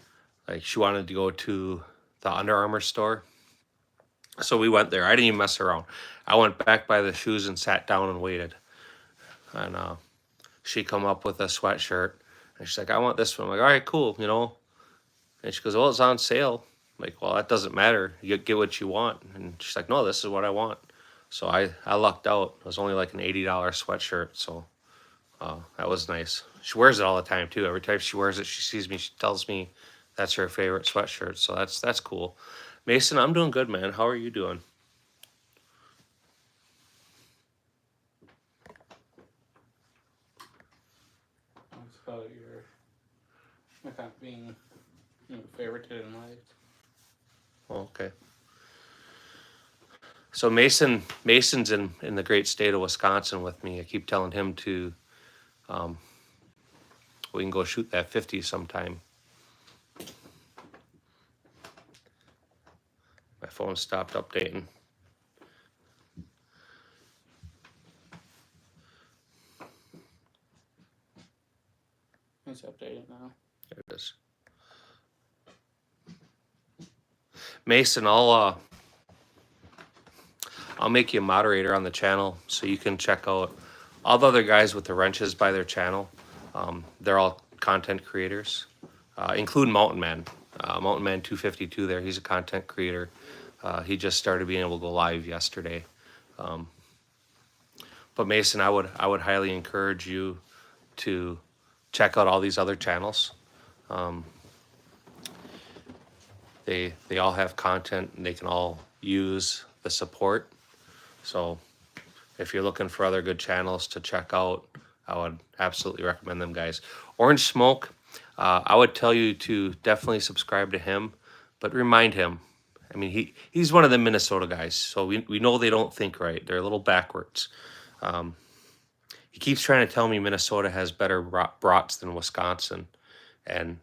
like she wanted to go to the Under Armour store, so we went there. I didn't even mess around. I went back by the shoes and sat down and waited. And she come up with a sweatshirt, and she's like, "I want this one." I'm like, "All right, cool," you know. And she goes, "Well, it's on sale." I'm like, "Well, that doesn't matter. You get what you want." And she's like, "No, this is what I want." So I lucked out. It was only like an $80 sweatshirt, so that was nice. She wears it all the time too. Every time she wears it, she sees me. She tells me that's her favorite sweatshirt. So that's cool. Mason, I'm doing good, man. How are you doing? It's about your not being favorited in life. Oh, okay. So Mason's in the great state of Wisconsin with me. I keep telling him to we can go shoot that 50 sometime. My phone stopped updating. It's updated now. There it is. Mason, I'll make you a moderator on the channel so you can check out all the other guys with the wrenches by their channel. They're all content creators, including Mountain Man. Mountain Man 252 there, he's a content creator. He just started being able to go live yesterday. But Mason, I would highly encourage you to check out all these other channels. They all have content and they can all use the support. So if you're looking for other good channels to check out, I would absolutely recommend them, guys. Orange Smoke, I would tell you to definitely subscribe to him, but remind him. I mean, he's one of the Minnesota guys, so we know they don't think right. They're a little backwards. He keeps trying to tell me Minnesota has better brats than Wisconsin, and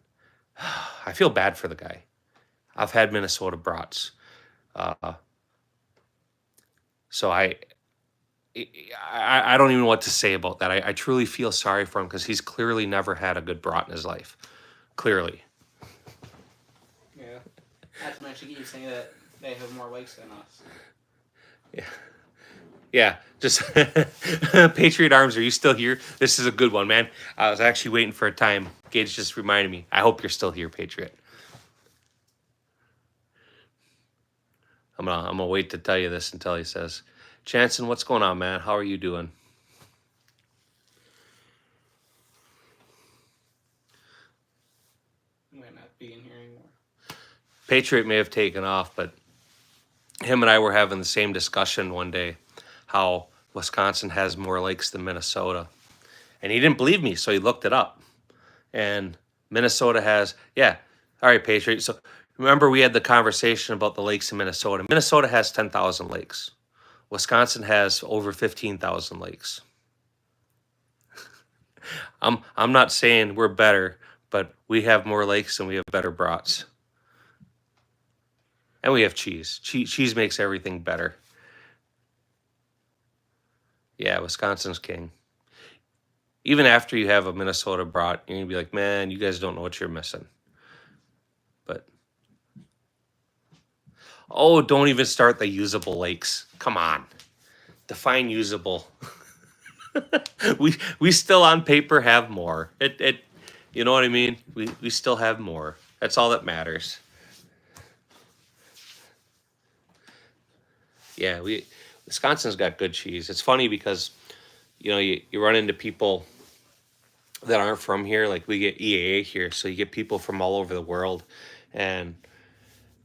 I feel bad for the guy. I've had Minnesota brats. So I don't even know what to say about that. I truly feel sorry for him because he's clearly never had a good brat in his life. Clearly. Yeah. Not to mention, you saying that they have more likes than us. Yeah. Yeah, just Patriot Arms, are you still here? This is a good one, man. I was actually waiting for a time. Gage just reminded me. I hope you're still here, Patriot. I'm gonna wait to tell you this until he says, Chanson, what's going on, man? How are you doing? He might not be in here anymore. Patriot may have taken off, but him and I were having the same discussion one day, how Wisconsin has more lakes than Minnesota. And he didn't believe me, so he looked it up. And Minnesota has, yeah. All right, Patriot. So remember we had the conversation about the lakes in Minnesota. Minnesota has 10,000 lakes. Wisconsin has over 15,000 lakes. I'm not saying we're better, but we have more lakes and we have better brats. And we have cheese. Cheese makes everything better. Yeah, Wisconsin's king. Even after you have a Minnesota brat, you're gonna be like, man, you guys don't know what you're missing. But oh, don't even start the usable lakes. Come on, define usable. we still on paper have more. It you know what I mean? We still have more. That's all that matters. Yeah, Wisconsin's got good cheese. It's funny because you run into people that aren't from here. Like we get EAA here, so you get people from all over the world. And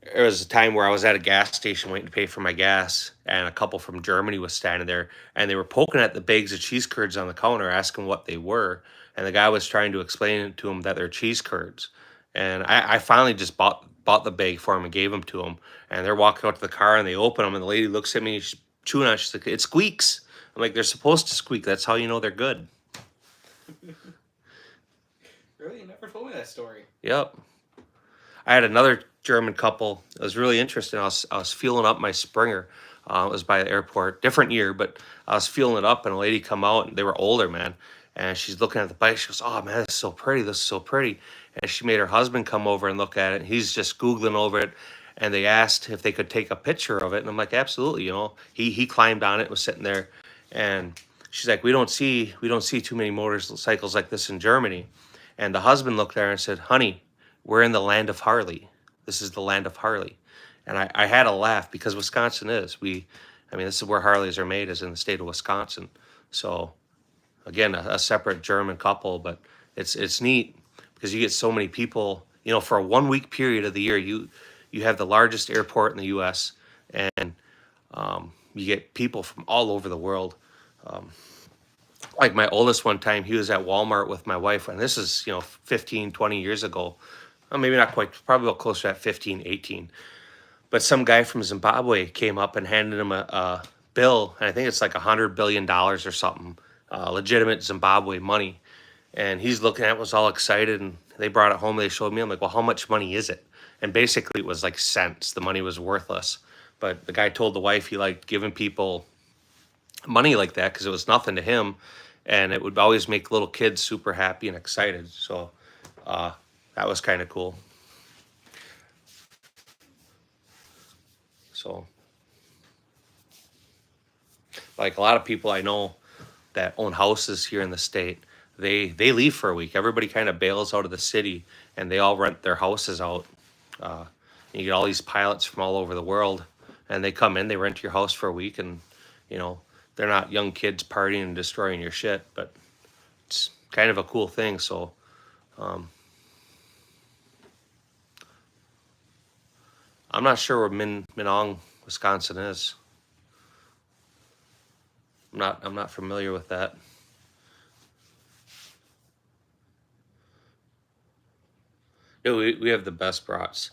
there was a time where I was at a gas station waiting to pay for my gas, and a couple from Germany was standing there, and they were poking at the bags of cheese curds on the counter, asking what they were. And the guy was trying to explain to him that they're cheese curds. And I finally just bought the bag for him and gave them to him. And they're walking out to the car, and they open them, and the lady looks at me, she's chewing on it. She's like, "It squeaks." I'm like, "They're supposed to squeak. That's how you know they're good." Really? You never told me that story. Yep. I had another German couple. It was really interesting. I was fueling up my Springer. It was by the airport, different year, but I was fueling it up, and a lady come out, and they were older, man. And she's looking at the bike. She goes, "Oh man, this is so pretty. This is so pretty." And she made her husband come over and look at it. And he's just googling over it. And they asked if they could take a picture of it, and I'm like, "Absolutely." He climbed on it, was sitting there, and she's like, "We don't see too many motorcycles like this in Germany." And the husband looked at her and said, "Honey, we're in the land of Harley. This is the land of Harley." And I had a laugh because Wisconsin is. This is where Harleys are made, is in the state of Wisconsin. So again, a separate German couple, but it's neat because you get so many people, for a 1 week period of the year, you have the largest airport in the US, and you get people from all over the world. Like my oldest one time, he was at Walmart with my wife, and this is 15 20 years ago. Well, maybe not quite, probably about closer to 15 18. But some guy from Zimbabwe came up and handed him a bill, and I think it's like $100 billion or something, legitimate Zimbabwe money. And he's looking at it, was all excited, and they brought it home. They showed me. I'm like, "Well, how much money is it?" And basically it was like cents. The money was worthless. But the guy told the wife he liked giving people money like that because it was nothing to him, and it would always make little kids super happy and excited. So that was kind of cool. So like a lot of people I know that own houses here in the state, they leave for a week. Everybody kind of bails out of the city, and they all rent their houses out. And you get all these pilots from all over the world, and they come in, they rent your house for a week, and they're not young kids partying and destroying your shit, but it's kind of a cool thing. So I'm not sure where Minong, Wisconsin is. I'm not familiar with that. Yeah, we have the best brats.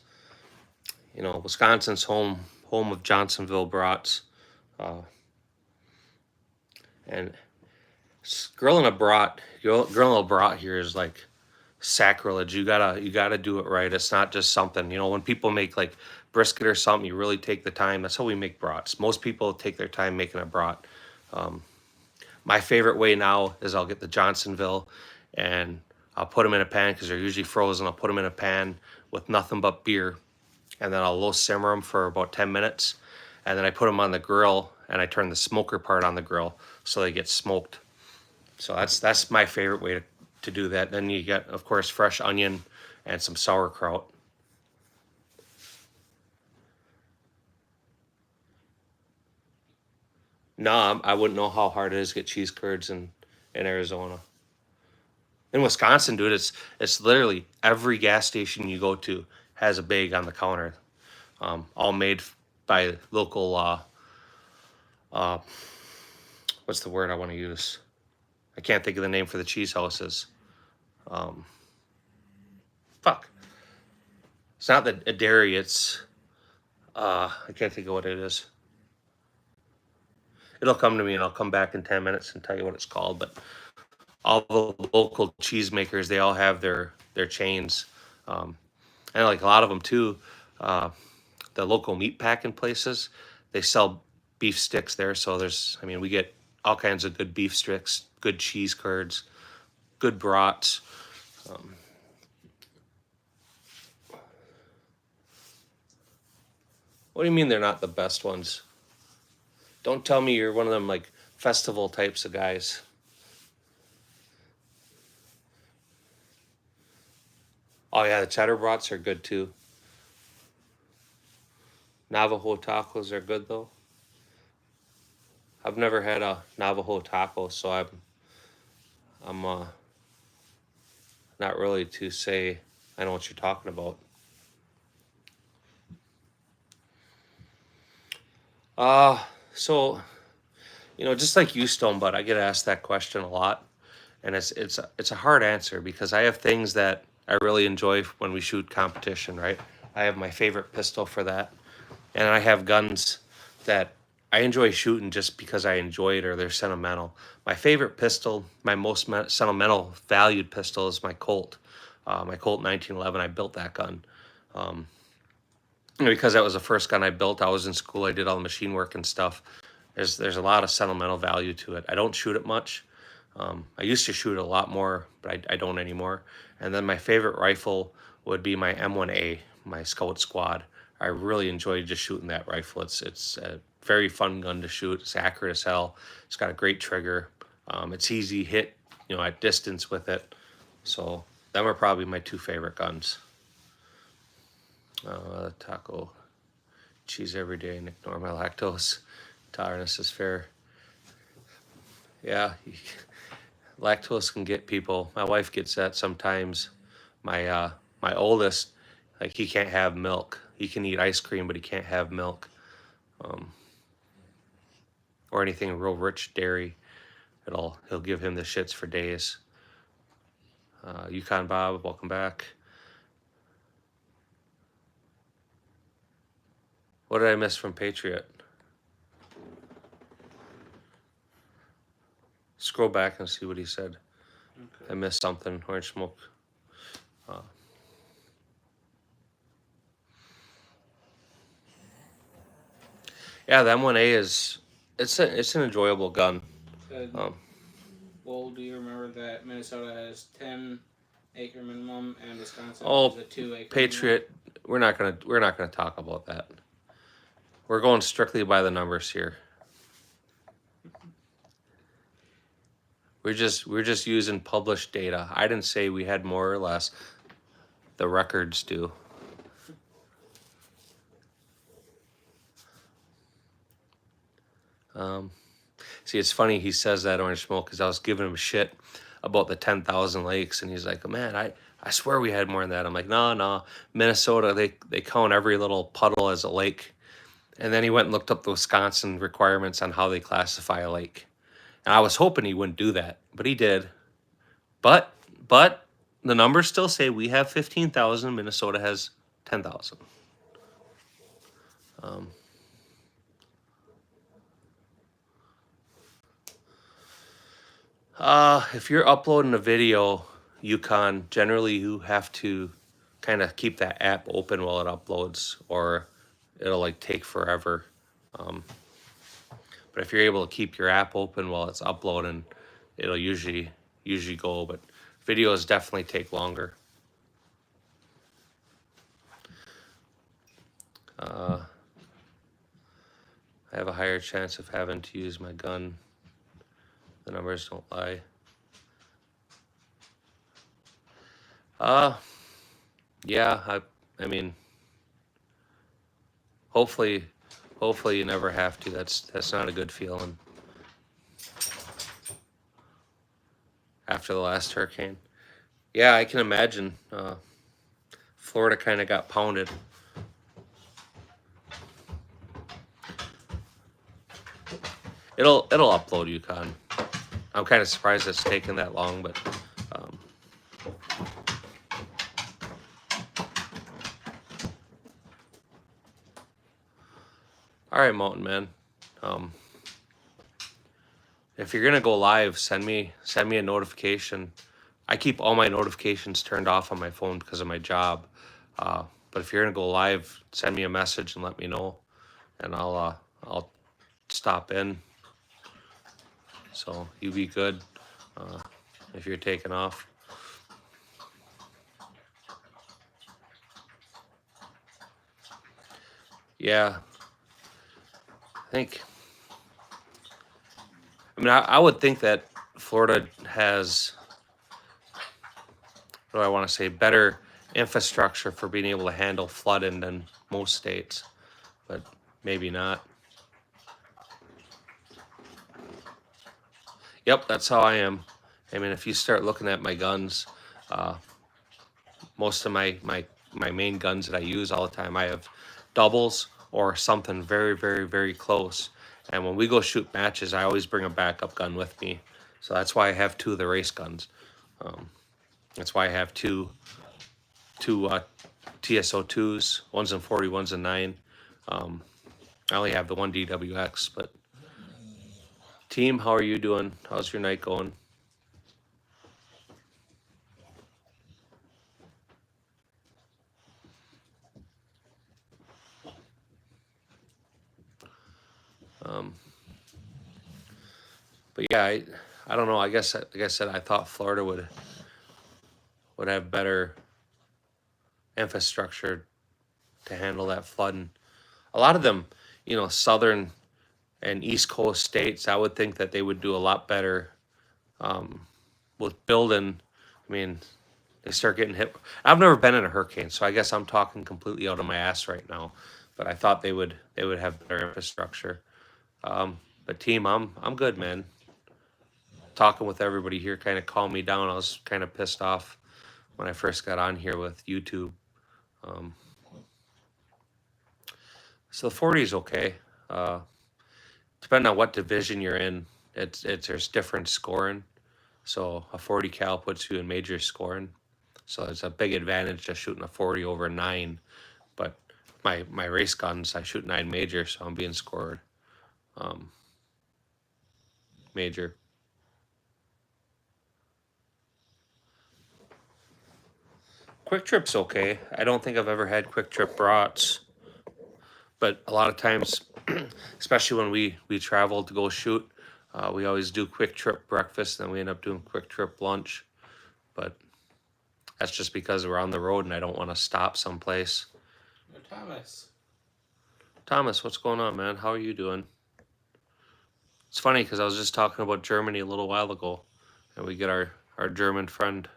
Wisconsin's home of Johnsonville brats. And grilling a brat here is like sacrilege. You gotta do it right. It's not just something, when people make like brisket or something, you really take the time. That's how we make brats. Most people take their time making a brat. My favorite way now is I'll get the Johnsonville, and I'll put them in a pan because they're usually frozen. I'll put them in a pan with nothing but beer, and then I'll low simmer them for about 10 minutes. and then I put them on the grill, and I turn the smoker part on the grill so they get smoked. So that's my favorite way to do that. Then you get, of course, fresh onion and some sauerkraut. No, I wouldn't know how hard it is to get cheese curds in Arizona. In Wisconsin, dude, it's literally every gas station you go to has a bag on the counter, all made by local. What's the word I want to use? I can't think of the name for the cheese houses. Fuck. It's not a dairy. It's I can't think of what it is. It'll come to me, and I'll come back in 10 minutes and tell you what it's called. But all the local cheesemakers, they all have their chains, and like a lot of them too. The local meat packing places, they sell beef sticks there. So I mean, we get all kinds of good beef sticks, good cheese curds, good brats. What do you mean they're not the best ones? Don't tell me you're one of them like festival types of guys. Oh yeah, the cheddar brats are good too. Navajo tacos are good though. I've never had a Navajo taco, so I'm not really to say I know what you're talking about. So just like you, Stone Butt, I get asked that question a lot, and it's a hard answer because I have things that I really enjoy when we shoot competition, right? I have my favorite pistol for that, and I have guns that I enjoy shooting just because I enjoy it or they're sentimental. My favorite pistol, my most sentimental valued pistol is my Colt. My Colt 1911. I built that gun. Because that was the first gun I built. I was in school. I did all the machine work and stuff. There's a lot of sentimental value to it. I don't shoot it much. I used to shoot a lot more, but I don't anymore. And then my favorite rifle would be my M1A, my Scout Squad. I really enjoy just shooting that rifle. It's a very fun gun to shoot. It's accurate as hell. It's got a great trigger. It's easy hit, at distance with it. So them are probably my two favorite guns. Taco, cheese every day and ignore my lactose tolerance is fair. Yeah, lactose can get people. My wife gets that sometimes. My oldest, like he can't have milk. He can eat ice cream, but he can't have milk, or anything real rich dairy. He'll give him the shits for days. Yukon Bob, welcome back. What did I miss from Patriot? Scroll back and see what he said. Okay. I missed something. Orange smoke. Yeah, the M1A it's an enjoyable gun. Well, do you remember that Minnesota has 10-acre minimum and Wisconsin Oh, has a 2-acre Patriot. We're not gonna talk about that. We're going strictly by the numbers here. We're just using published data. I didn't say we had more or less. The records do. See, it's funny he says that, Orange Smoke, because I was giving him shit about the 10,000 lakes, and he's like, man, I swear we had more than that. I'm like, no, Minnesota, they count every little puddle as a lake. And then he went and looked up the Wisconsin requirements on how they classify a lake. And I was hoping he wouldn't do that, but he did. But the numbers still say we have 15,000, Minnesota has 10,000. If you're uploading a video, Yukon, generally you have to kind of keep that app open while it uploads, or it'll like take forever. But if you're able to keep your app open while it's uploading, it'll usually go. But videos definitely take longer. higher chance of having to use my gun. The numbers don't lie. Yeah, I mean, hopefully you never have to. That's not a good feeling. After the last hurricane. Yeah, I can imagine. Florida kind of got pounded. It'll upload, Yukon. I'm kind of surprised it's taken that long, but all right, Mountain Man. If you're gonna go live, send me a notification. I keep all my notifications turned off on my phone because of my job. But if you're gonna go live, send me a message and let me know, and I'll stop in. So you be good if you're taking off. Yeah, I mean, I would think that Florida has, what do I want to say, better infrastructure for being able to handle flooding than most states, but maybe not. Yep, that's how I am. I mean, if you start looking at my guns, most of my main guns that I use all the time, I have doubles or something very, very, very close. And when we go shoot matches, I always bring a backup gun with me. So that's why I have two of the race guns. That's why I have two TSO2s, one's in 40, one's in 9. I only have the one DWX, but team, how are you doing? How's your night going? But yeah, I don't know. I guess, like I said, I thought Florida would have better infrastructure to handle that flooding. A lot of them, southern and east coast states, I would think that they would do a lot better with building. I mean, they start getting hit. I've never been in a hurricane, so I guess I'm talking completely out of my ass right now. But I thought they would have better infrastructure. But team, I'm good, man. Talking with everybody here kind of calmed me down. I was kind of pissed off when I first got on here with YouTube. So the 40 is okay. Depending on what division you're in, there's different scoring. So a 40 cal puts you in major scoring. So it's a big advantage just shooting a 40 over 9. But my race guns, I shoot 9 major, so I'm being scored major. Quick Trip's okay. I don't think I've ever had Quick Trip brats, but a lot of times, especially when we travel to go shoot, we always do Quick Trip breakfast, then we end up doing Quick Trip lunch. But that's just because we're on the road and I don't want to stop someplace. Thomas, what's going on, man? How are you doing? It's funny because I was just talking about Germany a little while ago, and we get our German friend.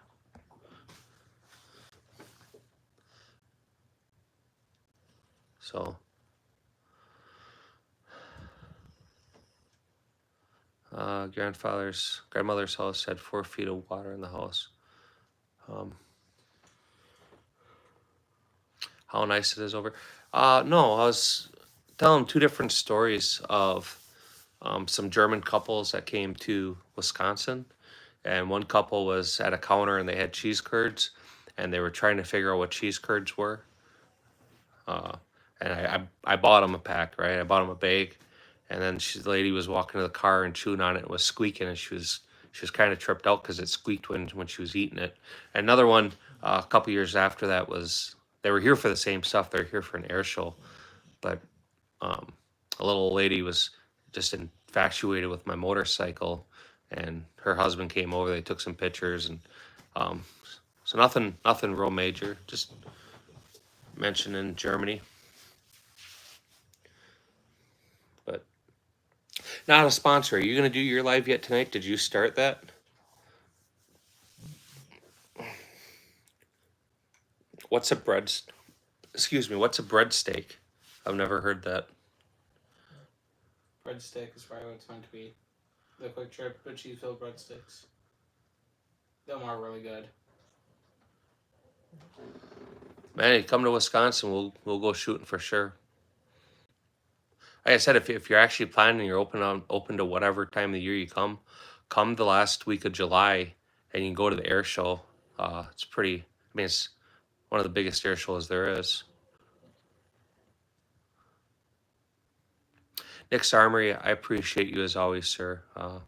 So, grandmother's house had 4 feet of water in the house. How nice it is over. No, I was telling 2 different stories of some German couples that came to Wisconsin, and one couple was at a counter and they had cheese curds, and they were trying to figure out what cheese curds were. And I bought them a pack, right? I bought them a bag, and then the lady was walking to the car and chewing on it and was squeaking, and she was kind of tripped out because it squeaked when she was eating it. And another one a couple years after that was, they were here for the same stuff. They were here for an air show, but a little old lady was just infatuated with my motorcycle, and her husband came over. They took some pictures, and so nothing real major. Just mentioning Germany. But Not a sponsor. Are you gonna do your live yet tonight? Did you start that? What's a bread? Excuse me. What's a breadsteak? I've never heard that. Breadstick is probably what it's meant to be. The quick trip, but cheese filled breadsticks. Them are really good. Man, you come to Wisconsin, we'll go shooting for sure. Like I said, if you're actually planning, you're open to whatever time of the year you come the last week of July, and you can go to the air show. It's pretty. I mean, it's one of the biggest air shows there is. Nick's Armory, I appreciate you as always, sir. I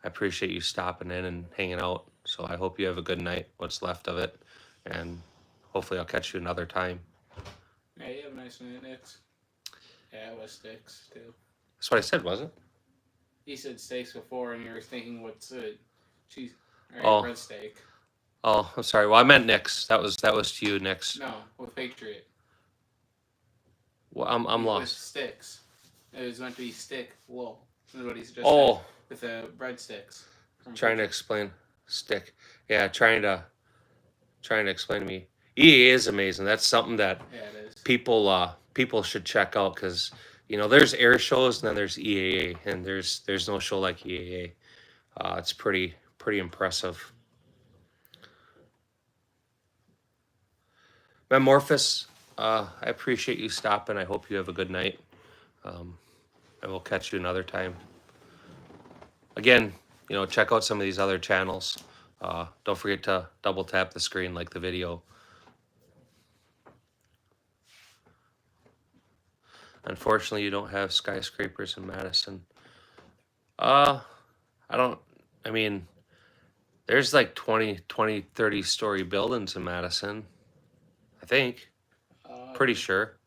appreciate you stopping in and hanging out. So I hope you have a good night, what's left of it, and hopefully I'll catch you another time. Yeah, you have a nice night, Nix. Yeah, it was sticks too. That's what I said, wasn't it? He said steaks before, and you were thinking what's cheese or Oh. breadsteak. Oh, I'm sorry. Well, I meant Nick's. That was to you, Nick's. No, with Patriot. Well, I'm With lost. sticks. It was meant to be stick wool. This is what he suggested. Oh, With the breadsticks. trying to explain stick. Yeah, trying to explain to me. EAA is amazing. That's something that Yeah, it is. people should check out because there's air shows and then there's EAA and there's no show like EAA. It's pretty impressive. Memorphous, I appreciate you stopping. I hope you have a good night. I will catch you another time. Again, check out some of these other channels. Don't forget to double tap the screen, like the video. Unfortunately, you don't have skyscrapers in Madison. I mean, there's like 20, 30 story buildings in Madison. I think. Pretty sure.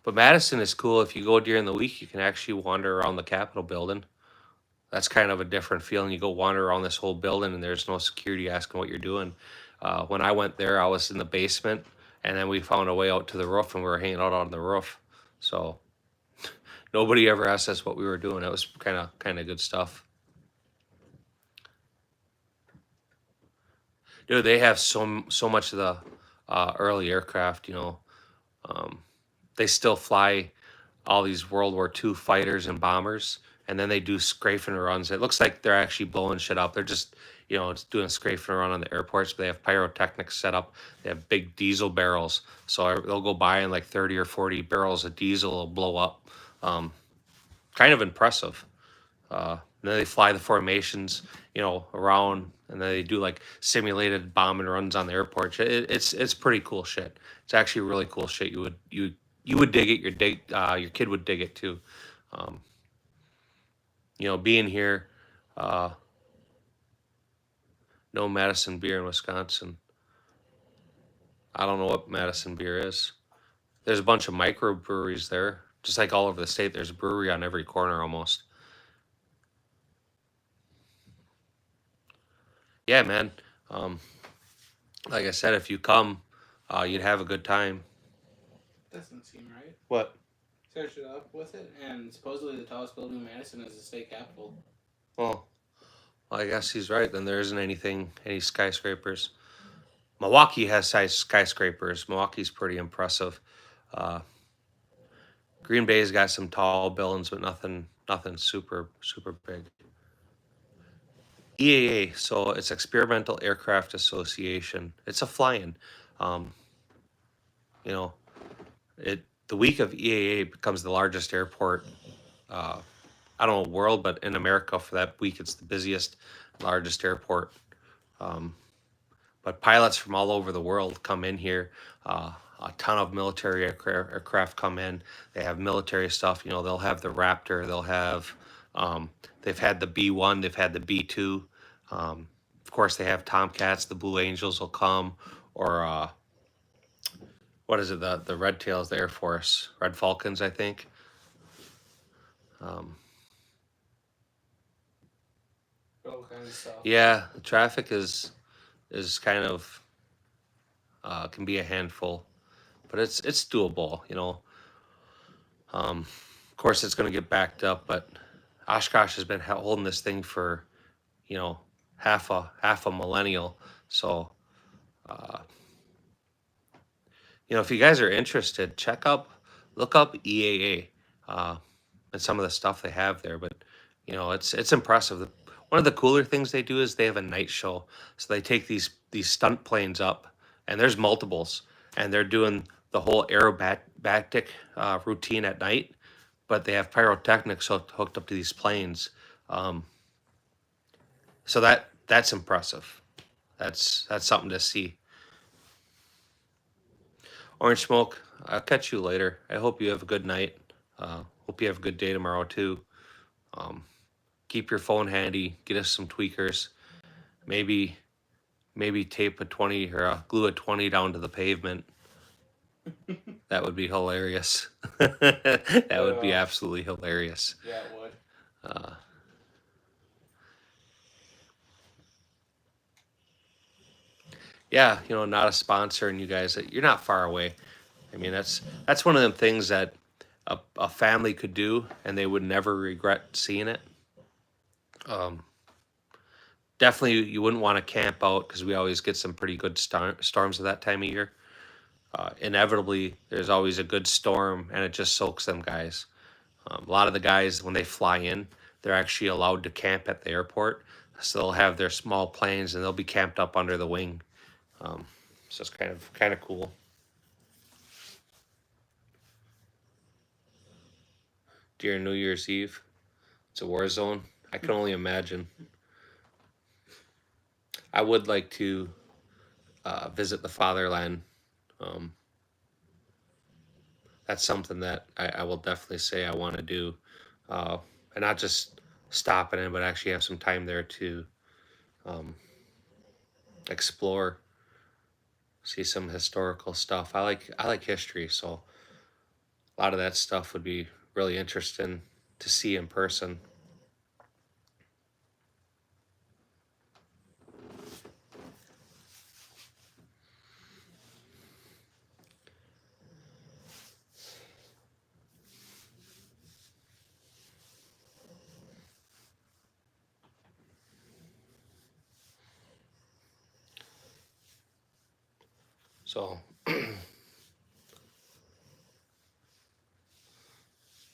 But Madison is cool. If you go during the week, you can actually wander around the Capitol building. That's kind of a different feeling. You go wander around this whole building and there's no security asking what you're doing. When I went there, I was in the basement and then we found a way out to the roof and we were hanging out on the roof. So nobody ever asked us what we were doing. It was kind of good stuff. Dude, they have so much of the early aircraft, they still fly all these World War II fighters and bombers, and then they do strafing runs. It looks like they're actually blowing shit up. They're just, just doing a strafing run on the airports, but they have pyrotechnics set up. They have big diesel barrels. So they'll go by and like 30 or 40 barrels of diesel will blow up. Kind of impressive. And then they fly the formations, around, and then they do like simulated bombing runs on the airport. It's pretty cool shit. It's actually really cool shit. You would dig it. Your kid would dig it too. Being here, no Madison beer in Wisconsin. I don't know what Madison beer is. There's a bunch of microbreweries there, just like all over the state. There's a brewery on every corner almost. Yeah, man. Like I said, if you come, you'd have a good time. Doesn't seem right. What? Searched it up with it, and supposedly the tallest building in Madison is the state capitol. Well, I guess he's right. Then there isn't any skyscrapers. Milwaukee has skyscrapers. Milwaukee's pretty impressive. Green Bay's got some tall buildings, but nothing super big. EAA, so it's Experimental Aircraft Association. It's a fly-in. The week of EAA becomes the largest airport. I don't know world, but in America for that week, it's the busiest, largest airport. But pilots from all over the world come in here. A ton of military aircraft come in. They have military stuff. They'll have the Raptor. They'll have. They've had the B-1. They've had the B-2. Of course, they have Tomcats. The Blue Angels will come, or what is it? The Red Tails, the Air Force, Red Falcons, I think. All kinds of stuff. Yeah, the traffic is kind of can be a handful, but it's doable. Of course, it's going to get backed up, but Oshkosh has been holding this thing for, you know, half a millennial. So, you know, if you guys are interested, look up EAA, and some of the stuff they have there. But you know, it's impressive. One of the cooler things they do is they have a night show. So they take these stunt planes up, and there's multiples, and they're doing the whole aerobatic routine at night. But they have pyrotechnics hooked up to these planes. Um, so that's impressive. That's something to see. Orange Smoke, I'll catch you later. I hope you have a good night. Hope you have a good day tomorrow too. Um, keep your phone handy. Get us some tweakers. Maybe tape a 20 or glue a 20 down to the pavement. That would be hilarious. That would be absolutely hilarious. Yeah, it would. Yeah, you know, not a sponsor, and you guys, you're not far away. I mean, that's one of them things that a family could do, and they would never regret seeing it. Um, definitely, you wouldn't want to camp out because we always get some pretty good storms at that time of year. Inevitably, there's always a good storm, and it just soaks them guys. A lot of the guys, when they fly in, they're actually allowed to camp at the airport, so they'll have their small planes and they'll be camped up under the wing. So it's kind of cool. During New Year's Eve, it's a war zone. I can only imagine. I would like to visit the fatherland. Um, that's something that I will definitely say I want to do, and not just stop in, but actually have some time there to um, explore, see some historical stuff. I like history, so a lot of that stuff would be really interesting to see in person. So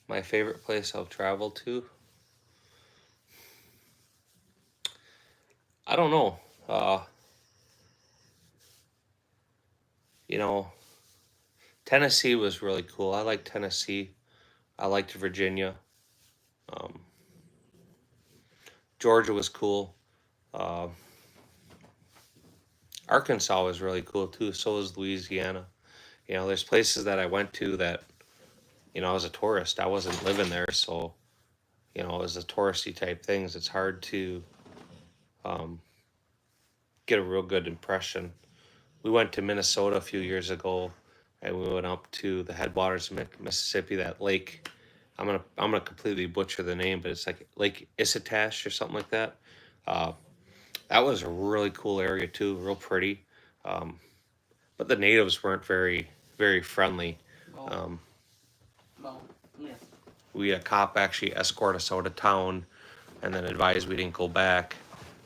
my favorite place I've traveled to, I don't know. You know, Tennessee was really cool. I like Tennessee. I liked Virginia. Um, Georgia was cool. Uh, Arkansas was really cool too. So was Louisiana. You know, there's places that I went to that, you know, as a tourist, I wasn't living there. So, you know, as a touristy type things, it's hard to um, get a real good impression. We went to Minnesota a few years ago, and we went up to the headwaters of Mississippi. That lake, I'm gonna completely butcher the name, but it's like Lake Isitash or something like that. Uh, that was a really cool area too, real pretty. Um, but the natives weren't very friendly. Well, Um, well, yeah. we had a cop actually escort us out of town, and then advised we didn't go back.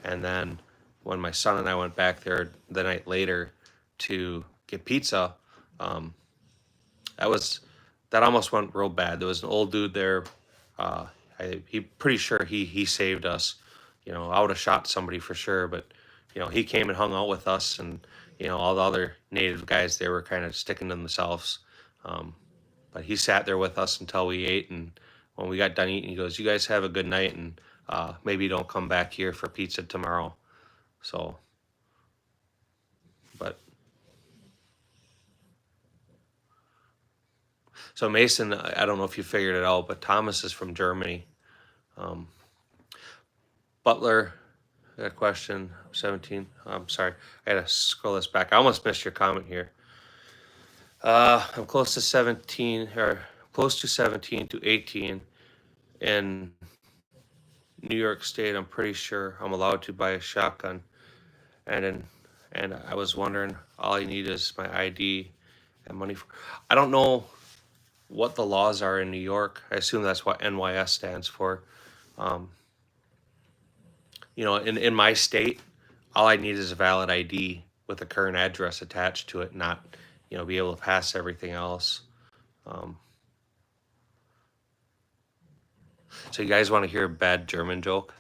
And then when my son and I went back there the night later to get pizza, um, that almost went real bad. There was an old dude there. He pretty sure he saved us. You know, I would have shot somebody for sure, but you know, he came and hung out with us, and you know, all the other native guys, they were kind of sticking to themselves. Um, but he sat there with us until we ate, and when we got done eating, he goes, "You guys have a good night, and maybe don't come back here for pizza tomorrow." So, but so Mason, I don't know if you figured it out, but Thomas is from Germany. Um, Butler, I got a question. 17. I'm sorry, I gotta scroll this back. I almost missed your comment here. I'm close to 17, or close to 17 to 18 in New York State. I'm pretty sure I'm allowed to buy a shotgun, and in, and I was wondering, all you need is my ID and money. I don't know what the laws are in New York. I assume that's what NYS stands for. Um, you know, in my state, all I need is a valid ID with a current address attached to it, not, you know, be able to pass everything else. Um, so you guys want to hear a bad German joke?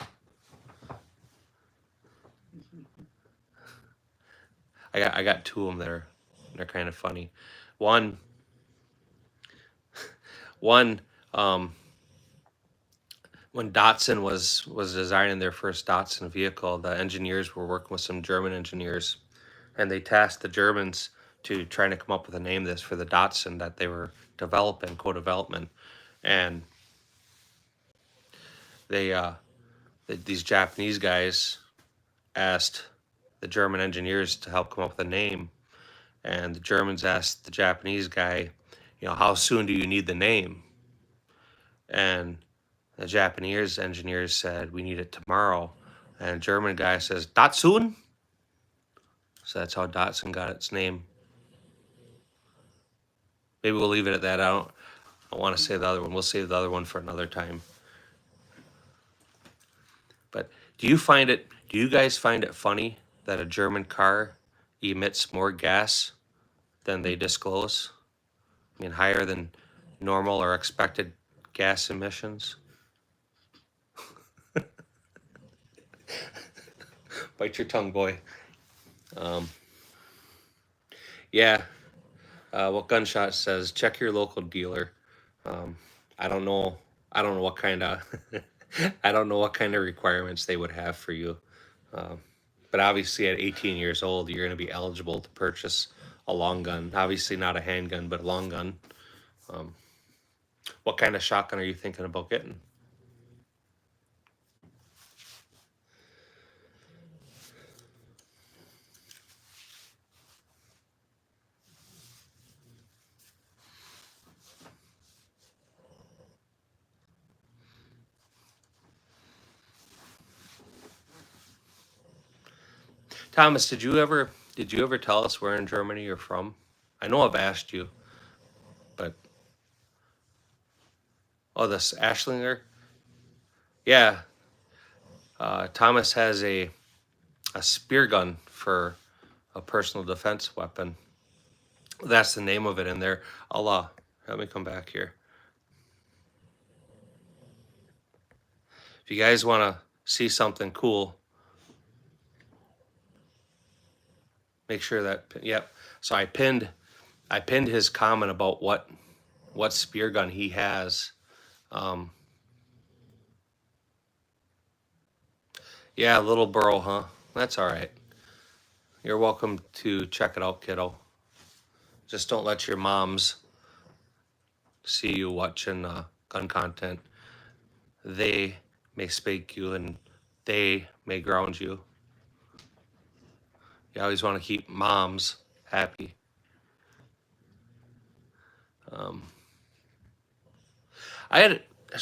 I got two of them that are they're kind of funny. One one when Datsun was designing their first Datsun vehicle, the engineers were working with some German engineers, and they tasked the Germans to trying to come up with a name this for the Datsun that they were developing, co-development, and they these Japanese guys asked the German engineers to help come up with a name, and the Germans asked the Japanese guy, you know, how soon do you need the name? And the Japanese engineers said, we need it tomorrow. And the German guy says, Datsun? So that's how Datsun got its name. Maybe we'll leave it at that. I want to say the other one. We'll save the other one for another time. But do you guys find it funny that a German car emits more gas than they disclose? I mean, higher than normal or expected gas emissions? Bite your tongue, boy. Yeah. What Gunshot says, check your local dealer. I don't know. I don't know what kind of. I don't know what kind of requirements they would have for you. But obviously, at 18 years old, you're going to be eligible to purchase a long gun. Obviously, not a handgun, but a long gun. What kind of shotgun are you thinking about getting? Thomas, did you ever tell us where in Germany you're from? I know I've asked you, but oh, this Ashlinger. Yeah, Thomas has a spear gun for a personal defense weapon. That's the name of it in there. Allah, let me come back here. If you guys want to see something cool, make sure that, yep. So I pinned his comment about what spear gun he has. Yeah, little burrow, huh? That's all right. You're welcome to check it out, kiddo. Just don't let your moms see you watching gun content. They may spank you and they may ground you. You always want to keep moms happy.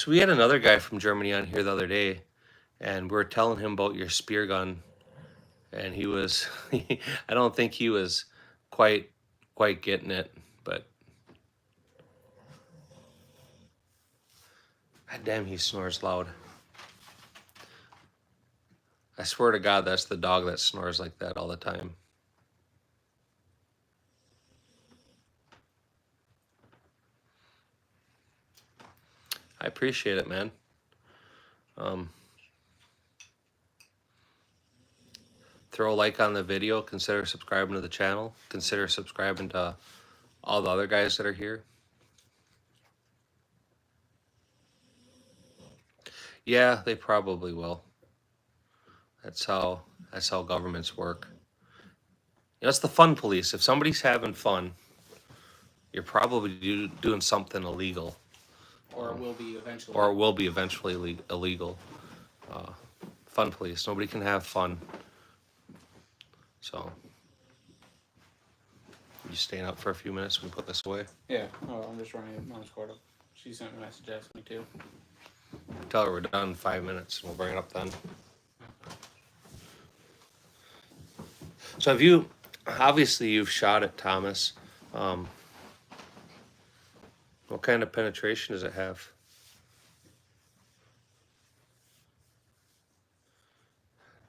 We had another guy from Germany on here the other day, and we were telling him about your spear gun, and he was, I don't think he was quite getting it, but God damn, he snores loud. I swear to God, that's the dog that snores like that all the time. I appreciate it, man. Throw a like on the video. Consider subscribing to the channel. Consider subscribing to all the other guys that are here. Yeah, they probably will. That's how governments work. You know, it's the fun police. If somebody's having fun, you're probably doing something illegal. Or it will be eventually. Or it will be eventually illegal. Fun police. Nobody can have fun. So, you staying up for a few minutes when we put this away? Yeah. Oh, I'm just running Mom's cord up. She sent me a message asking me too. Tell her we're done in 5 minutes and we'll bring it up then. So obviously you've shot it, Thomas. What kind of penetration does it have?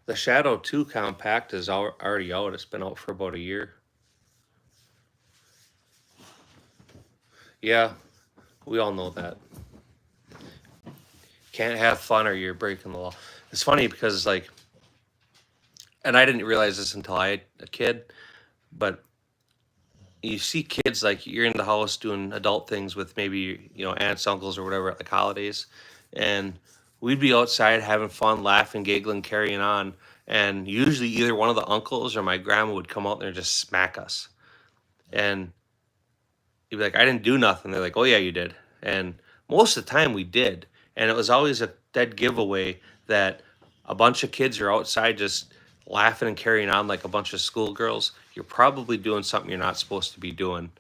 The Shadow 2 compact is already out. It's been out for about a year. Yeah, we all know that. Can't have fun or you're breaking the law. It's funny because like, and I didn't realize this until I had a kid, but you see kids like you're in the house doing adult things with maybe aunts, uncles, or whatever at like holidays, and we'd be outside having fun, laughing, giggling, carrying on, and usually either one of the uncles or my grandma would come out there and just smack us, and you'd be like, I didn't do nothing. They're like, oh yeah, you did. And most of the time we did. And it was always a dead giveaway that a bunch of kids are outside just laughing and carrying on like a bunch of schoolgirls. You're probably doing something you're not supposed to be doing.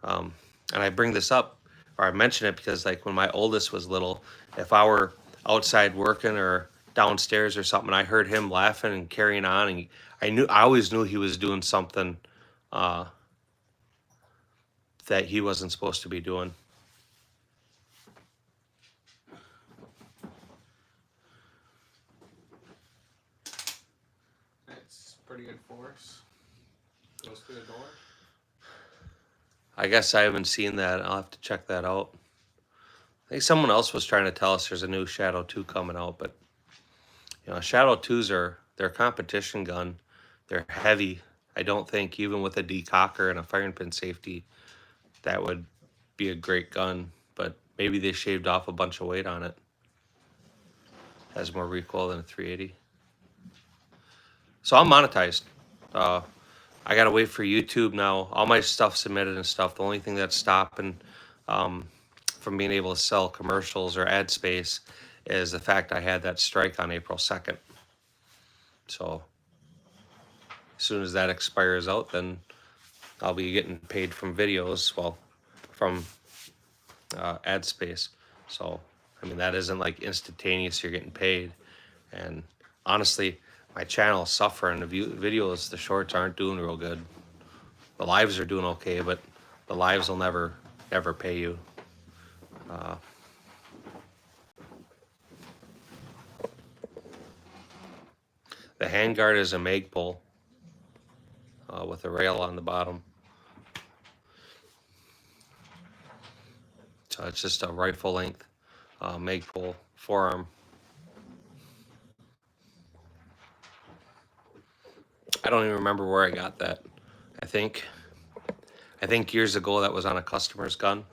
And I bring this up, or I mention it because like when my oldest was little, if I were outside working or downstairs or something, I heard him laughing and carrying on, and I always knew he was doing something that he wasn't supposed to be doing. It's pretty good force. Goes through the door. I guess I haven't seen that. I'll have to check that out. I think someone else was trying to tell us there's a new Shadow 2 coming out, but Shadow 2s they're a competition gun. They're heavy. I don't think even with a decocker and a firing pin safety, that would be a great gun, but maybe they shaved off a bunch of weight on it. Has more recoil than a 380. So I'm monetized. I gotta wait for YouTube now. All my stuff submitted and stuff. The only thing that's stopping from being able to sell commercials or ad space is the fact I had that strike on April 2nd. So as soon as that expires out, then I'll be getting paid from videos, well, from ad space. So, I mean, that isn't like instantaneous, you're getting paid. And honestly, my channel's suffering. The videos, the shorts aren't doing real good. The lives are doing okay, but the lives will never pay you. The handguard is a Magpul with a rail on the bottom. So it's just a rifle length Magpul forearm. I don't even remember where I got that. I think years ago that was on a customer's gun,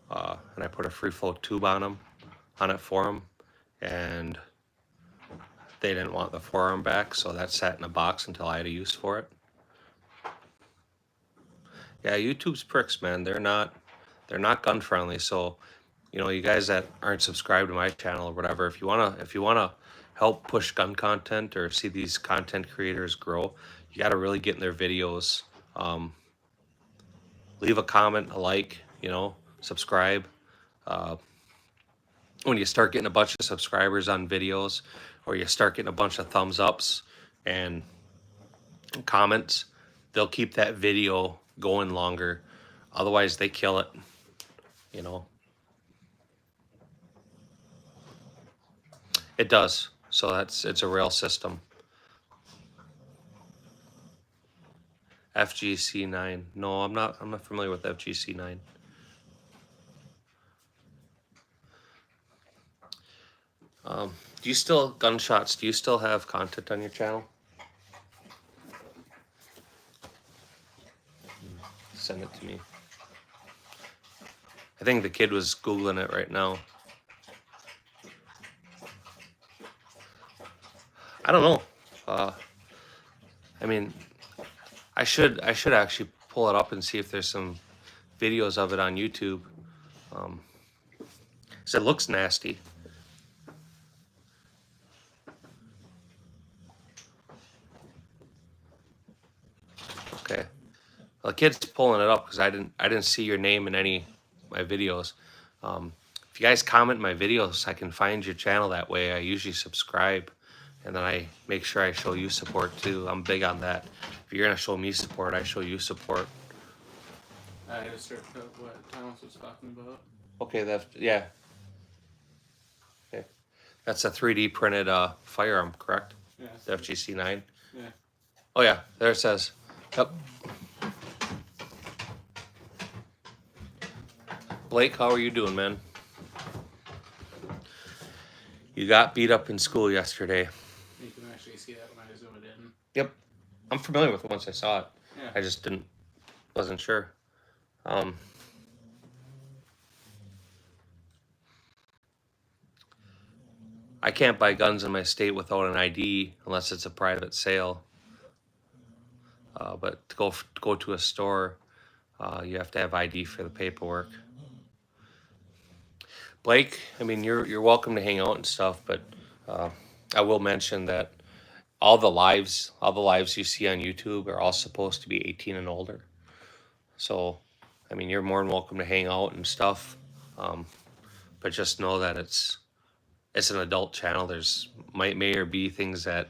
and I put a free flow tube on it for them, and they didn't want the forearm back, so that sat in a box until I had a use for it. Yeah, YouTube's pricks, man. They're not gun friendly. So, you guys that aren't subscribed to my channel or whatever, if you wanna help push gun content or see these content creators grow, you got to really get in their videos. Leave a comment, a like, subscribe. When you start getting a bunch of subscribers on videos, or you start getting a bunch of thumbs ups and comments, they'll keep that video going longer. Otherwise, they kill it. It does. So it's a rail system. FGC9. No, I'm not familiar with FGC9. Do you still gunshots? Do you still have content on your channel? Send it to me. I think the kid was Googling it right now. I don't know. I mean, I should actually pull it up and see if there's some videos of it on YouTube. 'Cause it looks nasty. Okay. Well, the kid's pulling it up because I didn't see your name in any of my videos. If you guys comment my videos, I can find your channel that way. I usually subscribe, and then I make sure I show you support too. I'm big on that. If you're gonna show me support, I show you support. I just searched up what Thomas was talking about. Okay, yeah. Okay, that's a 3D printed firearm, correct? Yeah. The FGC 9. Yeah. Oh yeah, there it says. Yep. Blake, how are you doing, man? You got beat up in school yesterday. You can actually see that when I zoom it in. Yep. I'm familiar with it once I saw it. Yeah. I just wasn't sure. I can't buy guns in my state without an ID unless it's a private sale. But to go to a store, you have to have ID for the paperwork. Blake, I mean, you're welcome to hang out and stuff, but I will mention that all the lives you see on YouTube are all supposed to be 18 and older. So, I mean, you're more than welcome to hang out and stuff, but just know that it's an adult channel. There's may or be things that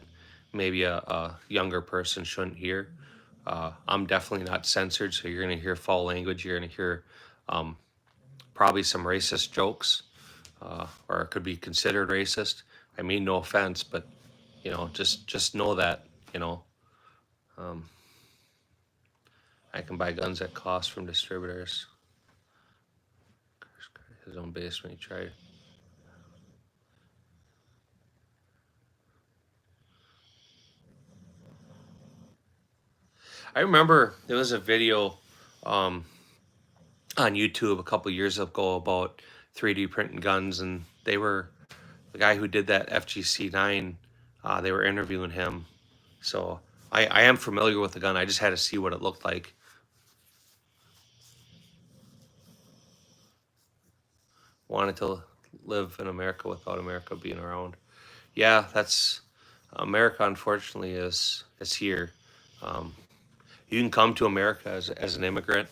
maybe a younger person shouldn't hear. I'm definitely not censored, so you're gonna hear foul language. You're gonna hear probably some racist jokes, or it could be considered racist. I mean, no offense, but you know, just know that, you know, I can buy guns at cost from distributors. His own basement, he tried. I remember there was a video on YouTube a couple years ago about 3D printing guns, and they were the guy who did that FGC 9. They were interviewing him, so I am familiar with the gun. I just had to see what it looked like. Wanted to live in America without America being around. Yeah, that's America. Unfortunately, is here. You can come to America as an immigrant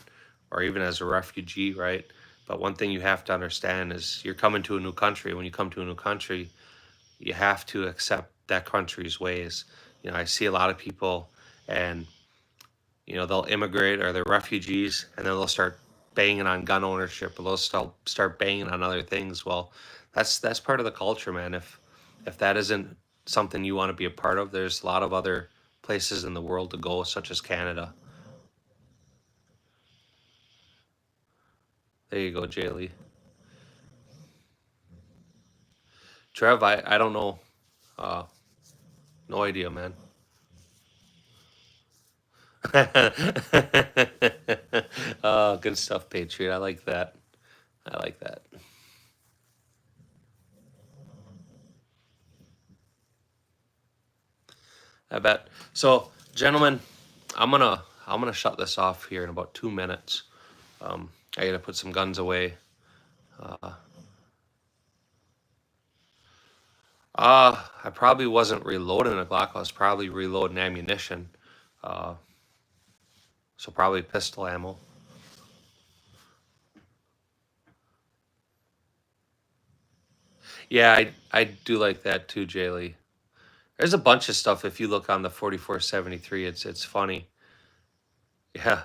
or even as a refugee, right? But one thing you have to understand is you're coming to a new country. When you come to a new country, you have to accept that country's ways. You know, I see a lot of people, and you know, they'll immigrate or they're refugees, and then they'll start banging on gun ownership, or they'll start banging on other things. Well, that's part of the culture, man. If that isn't something you want to be a part of, there's a lot of other places in the world to go, such as Canada. There you go, Jaylee. Trev, I don't know. No idea, man. Oh, good stuff, Patriot. I like that. I like that. I bet. So, gentlemen, I'm gonna shut this off here in about 2 minutes. I gotta put some guns away. I probably wasn't reloading a Glock. I was probably reloading ammunition. So probably pistol ammo. Yeah, I do like that too, Jaylee. There's a bunch of stuff if you look on the 4473. It's funny. Yeah,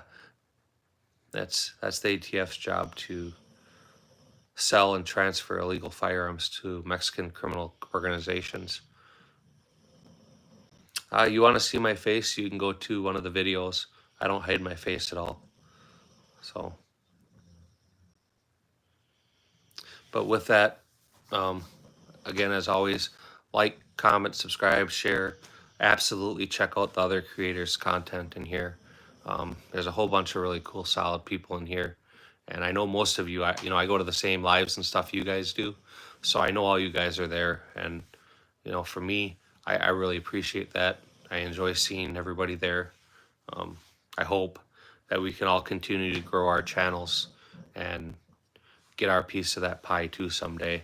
that's the ATF's job to sell and transfer illegal firearms to Mexican criminal organizations. You want to see my face? You can go to one of the videos. I don't hide my face at all. So, but with that, again, as always, like, comment, subscribe, share. Absolutely check out the other creators' content in here. There's a whole bunch of really cool, solid people in here. And I know most of you, I go to the same lives and stuff you guys do. So I know all you guys are there. And, you know, for me, I really appreciate that. I enjoy seeing everybody there. I hope that we can all continue to grow our channels and get our piece of that pie too someday.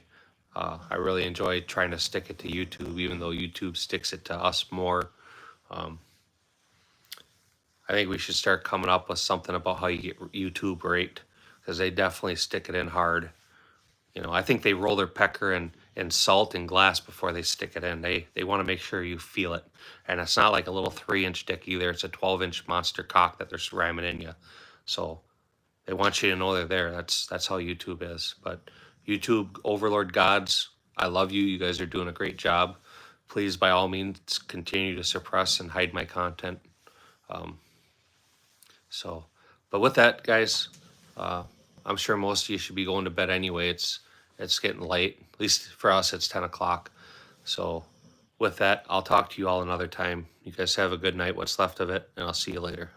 I really enjoy trying to stick it to YouTube, even though YouTube sticks it to us more. I think we should start coming up with something about how you get YouTube raked, because they definitely stick it in hard. You know, I think they roll their pecker in salt and glass before they stick it in. They want to make sure you feel it. And it's not like a little 3-inch dick either. It's a 12-inch monster cock that they're ramming in you. So they want you to know they're there. That's how YouTube is. But YouTube overlord gods, I love you. You guys are doing a great job. please, by all means, continue to suppress and hide my content. So, but with that, guys, I'm sure most of you should be going to bed anyway. It's getting late. At least for us, it's 10 o'clock. So, with that, I'll talk to you all another time. You guys have a good night, what's left of it, and I'll see you later.